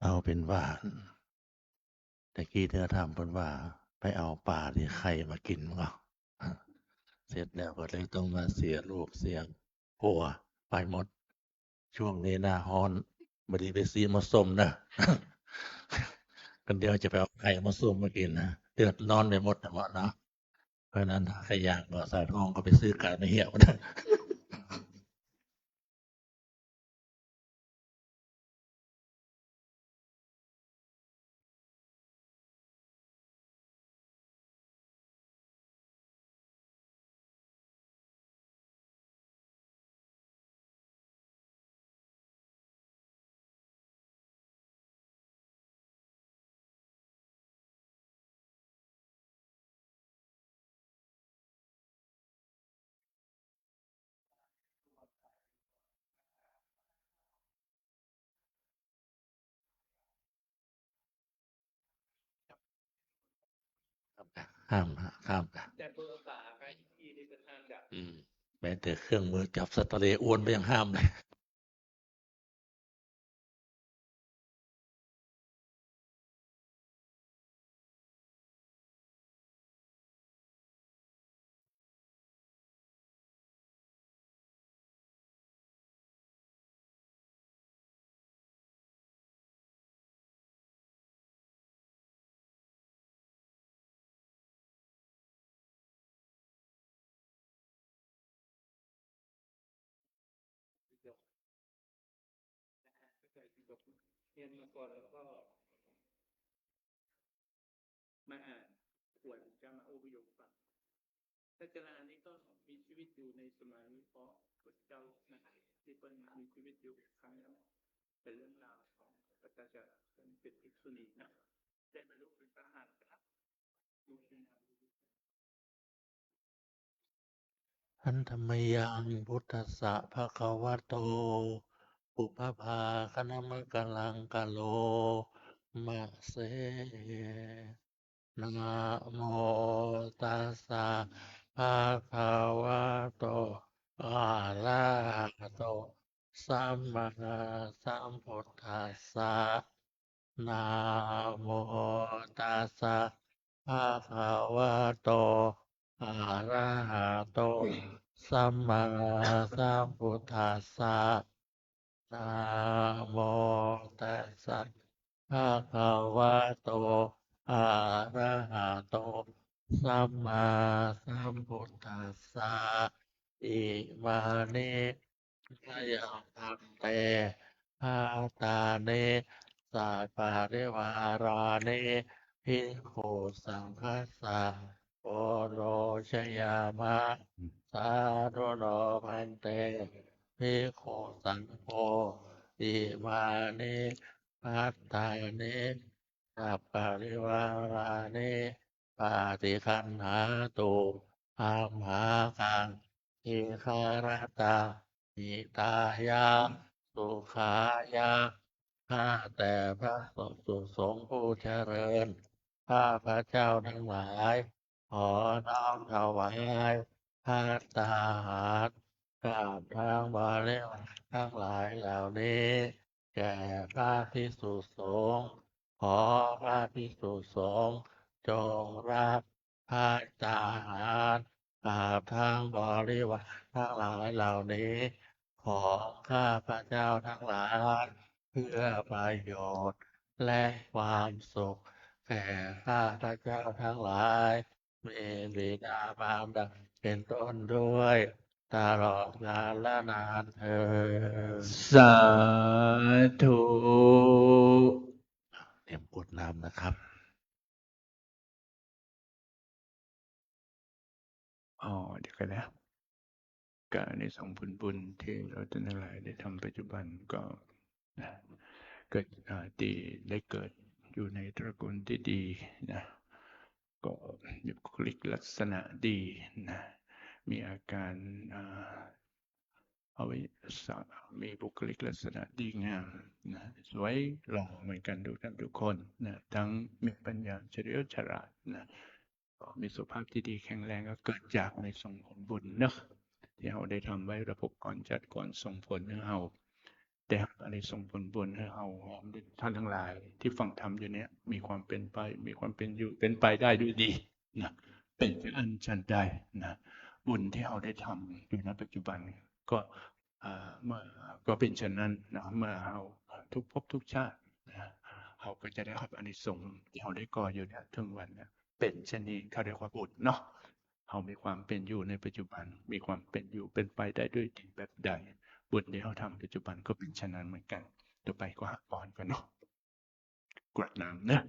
เอาเป็นว่าแต่กี้เธอทำเป็นว่าไปเอาปลาที่ใครมากินมั้งอ่ะเสร็จแล้วก็เลยต้องมาเสียลูกเสียผัวไปหมดช่วงนี้หน้าฮ้อนบดีไปซีมาส้มนะ กันเดียวจะไปเอาไข่มาส้มมากินนะเดือดร้อนไปหมดนะหมดเนาะเพราะนั้นถ้าใครอยากก็ใส่ท้องก็ไปซื้อไก่ไม่เหี่ยวนะ ห้ามห้ามแต่เบอร์ป่าไปที่นี่เป็นห้างดับ แม้แต่เครื่องมือจับสัตว์ทะเลอ้วนไปยังห้ามเลยเรียนมาก่อนแล้วก็มาอ่านควรจะมาอพยพฟังถ้าจารย์นี้ก็มีชีวิตอยู่ในสมัยเพราะพระเจ้านะครับที่เป็นมีชีวิตอยู่ครั้งนั้นเป็นเรื่องราวของพระเจ้าจะเป็นภิกษุณีนะได้บรรลุเป็นพระอรหันต์ครับดูที่นา อันธรรมยังพุทธัสสะภะคะวะโตปุพพภาคณมะกะลังกะโลมะเสนะโมตัสสะภะคะวะโตอะระหะโตสัมมาสัมพุทธัสสะนะโมตัสสะภะคะวะโตอะระหะโตสัมมาสัมพุทธัสสะนะโมตัสสะภะคะวะโตอะระหะโตสัมมาสัมพุทธัสสะอิมานิมะยังพันเตภาตาเนสัพปะริวารานิภิกขุสังฆัสสะโอโรชยามะสาธุโนพันเตภิกขุสังโฆอิมานิปัตตานิสัพปะริวารานิปาติคันหาตุธัมมาคังอิคารตาอิตายะสุขายะข้าแต่พระสุสงฆ์ผู้เจริญข้าพระเจ้าทั้งหลายขอน้อมถวายภัตตาหารกับทางบริวารทั้งหลายเหล่านี้แก่พระภิกษุสงฆ์ขอพระภิกษุสงฆ์จงรับภัตตาหารกับทางบริวารทั้งหลายเหล่านี้ของข้าพระเจ้าทั้งหลายเพื่อประโยชน์และความสุขแก่ข้าพระเจ้าทั้งหลายมีบิดามารดาเป็นต้นด้วยตลอดกาลนานเทอญ สาธุ เตรียมกรวดน้ำนะครับ เดี๋ยวกันนะการในสองผลบุญที่เราทั้งหลายได้ทำปัจจุบันก็นะเกิดที่ได้เกิดอยู่ในตระกูลที่ดีนะก็มีบุคลิกลักษณะดีนะมีอาการเอาไว้มีบุคลิกลักษณะดีงามนะสวยหล่อเหมือนกันทุกท่านทุกคนนะทั้งมีปัญญาเฉลียวฉลาดนะ มีสุขภาพที่ดีแข็งแรงก็เกิดจากในส่งผลบุญเนอะที่เราได้ทำไว้ระบบก่อนจัดก่อนส่งผลให้เราได้รับอะไรส่งผลบุญให้เราท่านทั้งหลายที่ฟังธรรมอยู่เนี้ยมีความเป็นไปมีความเป็นอยู่เป็นไปได้ด้วยดีนะเป็นอันชันใดนะบุญที่เราได้ทำอยู่ในปัจจุบันก็เมื่อก็เป็นเช่นนั้นนะเมื่อเราทุกภพทุกชาตินะเราก็จะได้รับอานิสงส์ที่เราได้ก่ออยู่เนี่ยถึงวันเนี่ยเป็นเช่นนี้เขาเรียกว่าบุญเนาะเรามีความเป็นอยู่ในปัจจุบันมีความเป็นอยู่เป็นไปได้ด้วยดีแบบใดบุญที่เราทำปัจจุบันก็เป็นเช่นนั้นเหมือนกันต่อไปก็หาพรกันเนาะกรวดน้ำเนอะ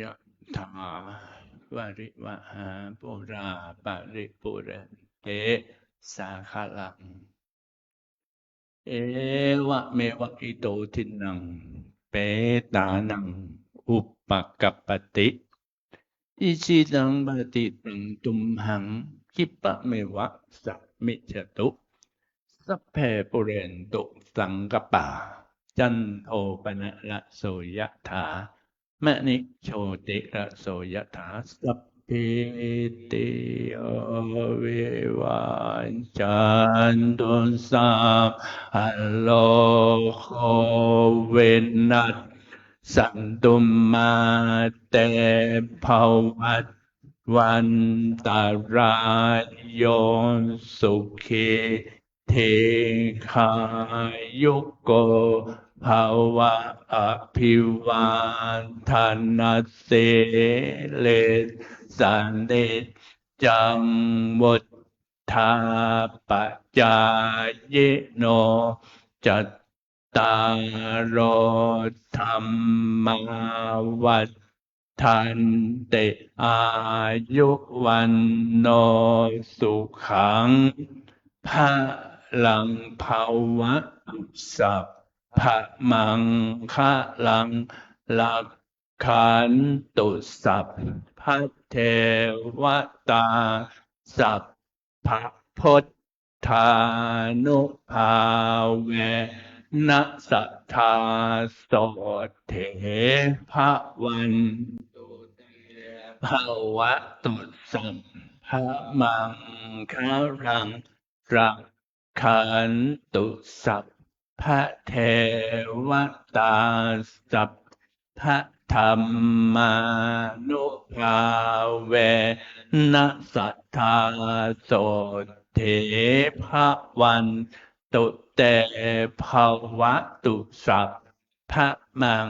ยะถาวาริวหาปุราปาริปุเรนเตสาคาลังเอวะเมวะอิโตทินังเปตานังอุปปกัปปติอิชิตังปฏิตังตุมหังคิปะเมวะสัพมิจตุสัพเพปุเรนตุสังกปาจันโทปนะระโสยถามะนิโชติระโสยถาสัพพิติโยวิวัจจันตุสัพพะโลกเวนัสสันตุมาเตภวัตวันตารายโยสุขีเทคายุโกภาวะอภิวาทนาเสเลสันเดจังวุธาปจายโนจัตตารโอธรรมาวัฏทันเตอายุวันโนสุขังพะลังภาวะสัพพะมังคะลังลักขันตุสัพพะเทวตาสัพพะพุทธานุภาเวนะสัทธาโสเถภะวันตุเตภวะตุสัมภะมังคะรังรักขันตุสัพพะเทวตาสัพพะธรรมานุภาเวนะสัทธาโสเถภะวันตุเตภวะตุสัพพะมัง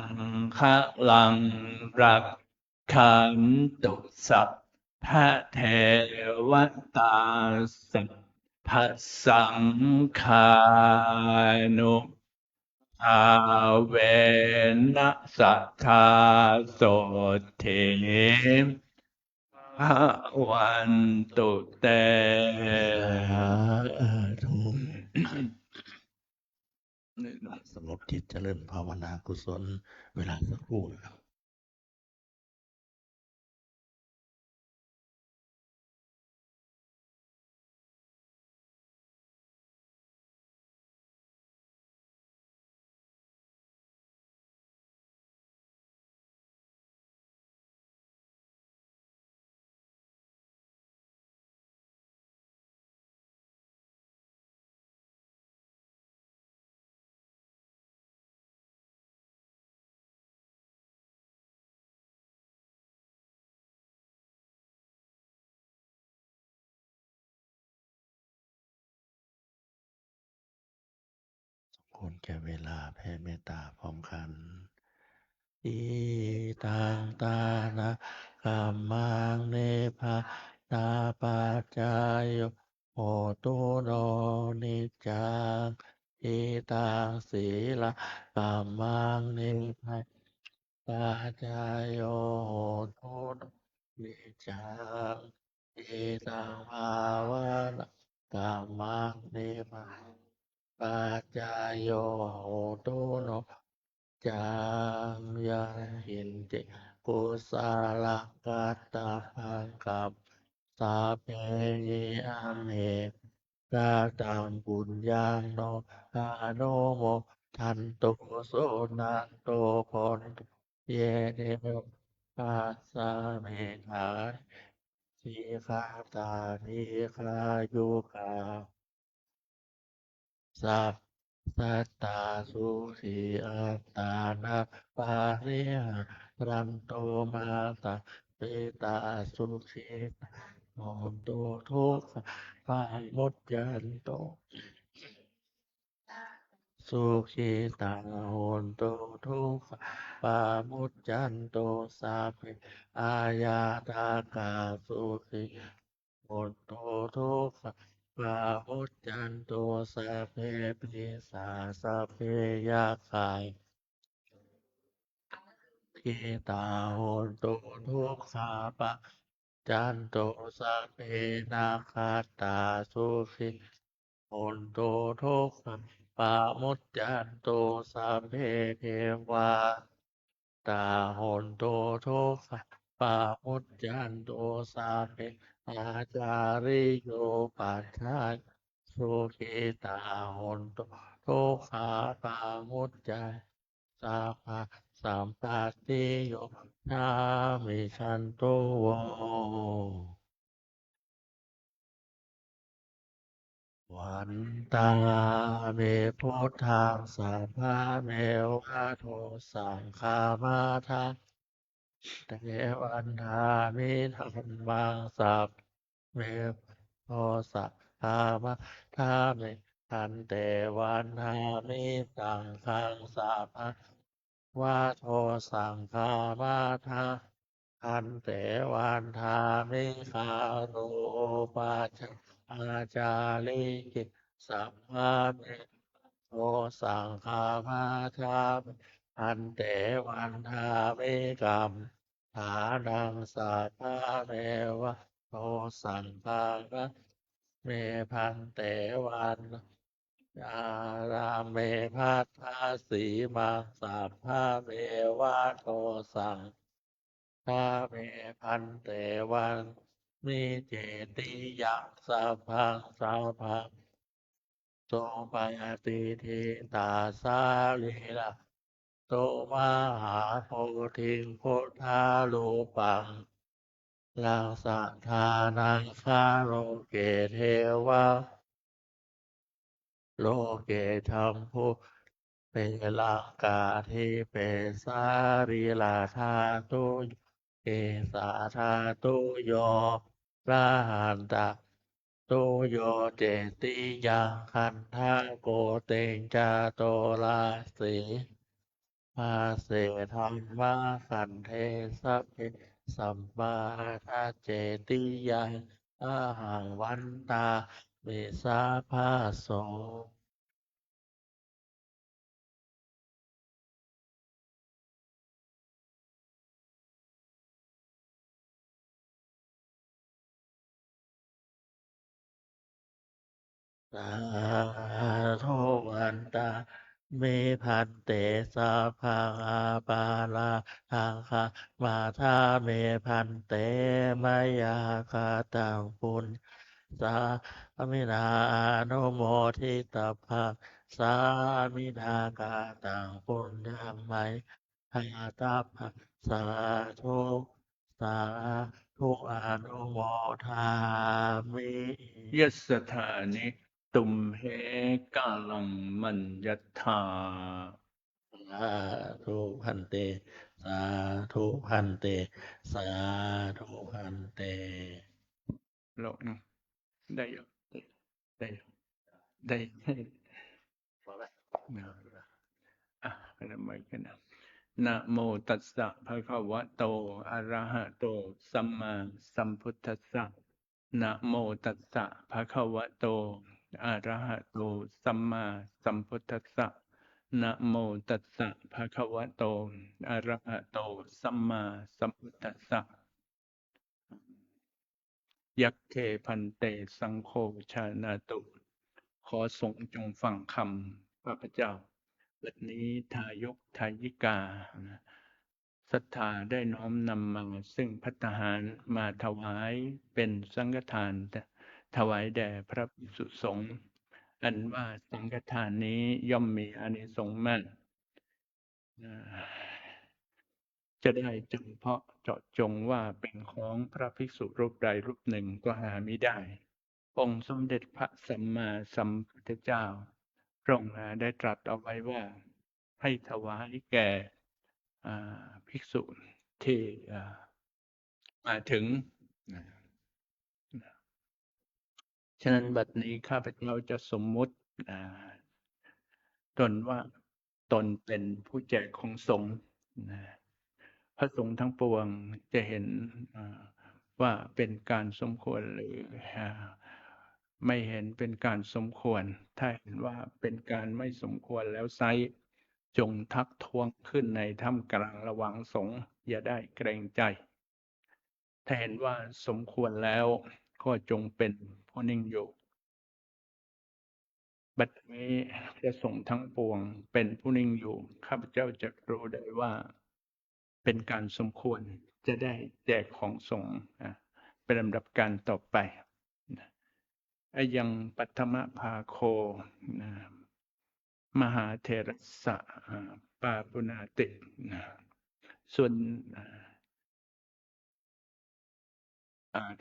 คะลังรักขันตุสัพพะเทวตาสัพพะสังฆานุอาเวนะสัทธาโสเถภะวันตุเต สาธุสงบจิตเจริญภาวนากุศลเวลาสักครู่นะครับควรแก่เวลาแผ่เมตตาพร้อมกันอิตังตานะกัมมังเนภะตาปัจจายโยโหตุโนนิจจังอิตังศีลกัมมังเนภะปัจจายโยโหตุโนนิจจังอิตังภาวะกัมมังเนภะปัจจายโยโหตุโนจังยัหินติกุสาลกัตตาภังกับสาเพยิอัมเหกาตังปุญญังโนอาโนโมทันตุโสนันโตพนตุ เยเดวาสาเมธาสีคาตานิคายุคาสัพสัตตาสุขีอัตตานาปาริหารันโตมาตาเปตาสุขีโหนโตทุกขปามุจยันโต สุขีตาโหนตุทุกขปามุจจันโตสาเพอายาตากาสุขีโหนตุทุกขปามุจจันโตสาเพปิสาสาเพยาคายขีตาโหนตุทุกขาปะจันโตสาเพนาคาตาสุขีโหนตุทุกขปามุจจันโตสัพเพเทวาตาโหนตุทุกขปามุจจันโตสัพเพอาจาริโยปัฏฐานสุขิตาโหนตุทุกขาปามุจจันสัพพะสัมปติโยนามิชันตุโว วันตาเมพุทธังสัพพะเมวะโทสังฆามาทาเตวันทามิธัมมังสัพเมโทสังฆามาทาเมทันเตวันทามิสังฆังสัพพะวะโทสังฆามาทาทันเตวันทามิคาโรปัจจอาจาริกิสัมมาเมโอสังฆามาทาอันเตวันทามิกรรมฐานังสัพพะเมวะโอสังฆามาเมพันเตวันอาราเมพัทธาสีมาสัพพะเมวะโทสังฆาเมพันเตวันมิเจติยังสัพพังสัพพัง โตปายาติทิตาสาลีลาโตมหาโพธิพุทธาลูปังลังสัทธานังคาโลเกเทวะโลเกธัมพุเปลังกาทิเปสารีลาธาตุเกสาธาตุโยระหันตะตุโยเจติยังคันธาโกเตงจาโตราสีภาเสธรรมะขันเทสัพเพสัมมาทัจเจติยังอาหังวันตาเมสาภาโส สาธุวันตาเมพันเตสัพพังอาปาลาทางคามาทาเมพันเตมายาคาตังปุญสามินาโนโมทิตาภาสามินากาตังปุญญาไมหาตาภาสาธุสาธุอนุโมทามิ ยัสสถานิตุมเหกาลังมัญญัตถาสาธุพันเตสาธุพันเตสาธุพันเตโลกนะได้อยู่ได้อยู่ได้พอไหมอ่ะกันไปกันนะนะโมตัสสะภะคะวะโตอะระหะโตสัมมาสัมพุทธัสสะนะโมตัสสะภะคะวะโตอะระหะโตสัมมาสัมพุทธัสสะนะโมตัสสะภะคะวะโตอะระหะโตสัมมาสัมพุทธัสสะยัคเคพันเตสังโฆชานาตุ ขอสงฆ์จงฟังคำข้าพเจ้าบัดนี้ทายกทายิกาศรัทธาได้น้อมนำมาซึ่งภัตตาหารมาถวายเป็นสังฆทานถวายแด่พระภิกษุสงฆ์อันว่าสังฆทานนี้ย่อมมีอานิสงส์มาก จะได้จำเพาะเจาะจงว่าเป็นของพระภิกษุรูปใดรูปหนึ่งก็หามิได้ องค์สมเด็จพระสัมมาสัมพุทธเจ้าพระองค์ได้ตรัสเอาไว้ว่าให้ถวายแก่ภิกษุที่มาถึงนะฉะนั้นบัดนี้ข้าพเจ้าจะสมมุติตนว่าตนเป็นผู้แจกของสงฆ์นะพระสงฆ์ทั้งปวงจะเห็นว่าเป็นการสมควรหรือไม่เห็นเป็นการสมควรถ้าเห็นว่าเป็นการไม่สมควรแล้วไซร้จงทักท้วงขึ้นในท่ามกลางระหว่างสงฆ์อย่าได้เกรงใจถ้าเห็นว่าสมควรแล้วก็จงเป็นผู้นิ่งอยู่บัดนี้พระสงฆ์ทั้งปวงเป็นผู้นิ่งอยู่ข้าพเจ้าจะรู้ได้ว่าเป็นการสมควรจะได้แจกของสงฆ์เป็นลำดับการต่อไปยังปัทมภาโคมหาเถรสะปาปุณาติส่วน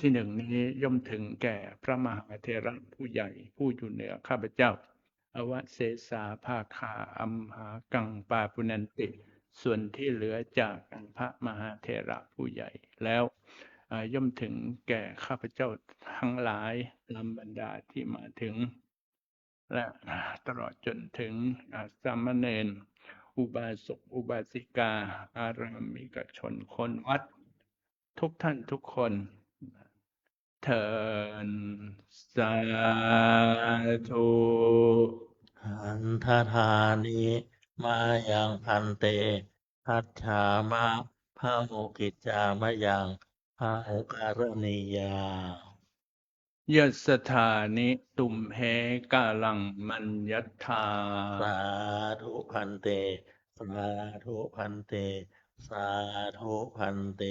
ที่หนึ่งนี้ย่อมถึงแก่พระมหาเถระผู้ใหญ่ผู้อยู่เหนือข้าพเจ้าอวเสสาภาคาอัมหากังปาปุนันติส่วนที่เหลือจากพระมหาเถระผู้ใหญ่แล้วย่อมถึงแก่ข้าพเจ้าทั้งหลายตามบรรดาที่มาถึงและตลอดจนถึงสามเณรอุบาสกอุบาสิกาอารามิกชนคนวัดทุกท่านทุกคนเถิดสาธุ หันทธานิมายังพันเตพัชชามะพะโมกิจจามะยังพะโมการณียายัสสถานิตุมเหกาลังมัญญัตถาสาธุพันเตสาธุพันเตสาธุพันเต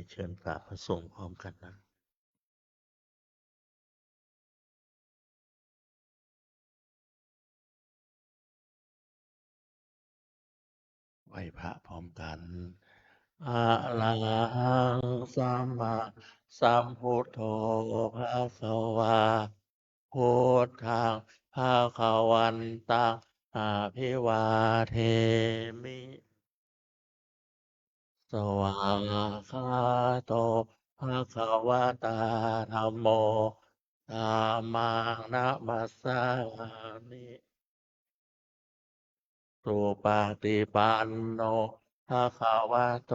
เชิญกราบพระสงฆ์พร้อมกันนะไหว้พระพร้อมกันอะระหังสัมมาสัมพุทโธภะคะวาพุทธังภะคะวันตังอะภิวาเทมิสวากขาโตภะคะวะตาธัมโมธัมมังนะมัสสามิสุปฏิปันโนภะคะวะโต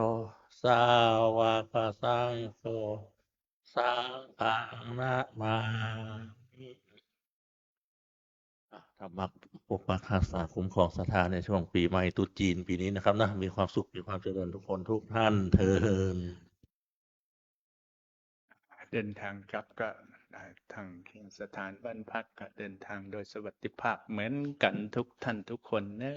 สาวกสังโฆสังฆังนะมามิธรรมะปกปักรักษาคุ้มครองศรัทธาในช่วงปีใหม่ตรุษจีนปีนี้นะครับนะมีความสุขมีความเจริญทุกคนทุกท่านเทอญเดินทางกลับก็ทางสถานบ้านพักก็เดินทางโดยสวัสดิภาพเหมือนกันทุกท่านทุกคนเนอะ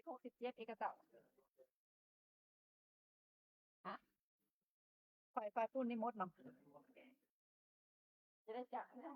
67เอกเจ้าฮะฝ่ายผู้นิมนต์เนาะจะได้จับนะ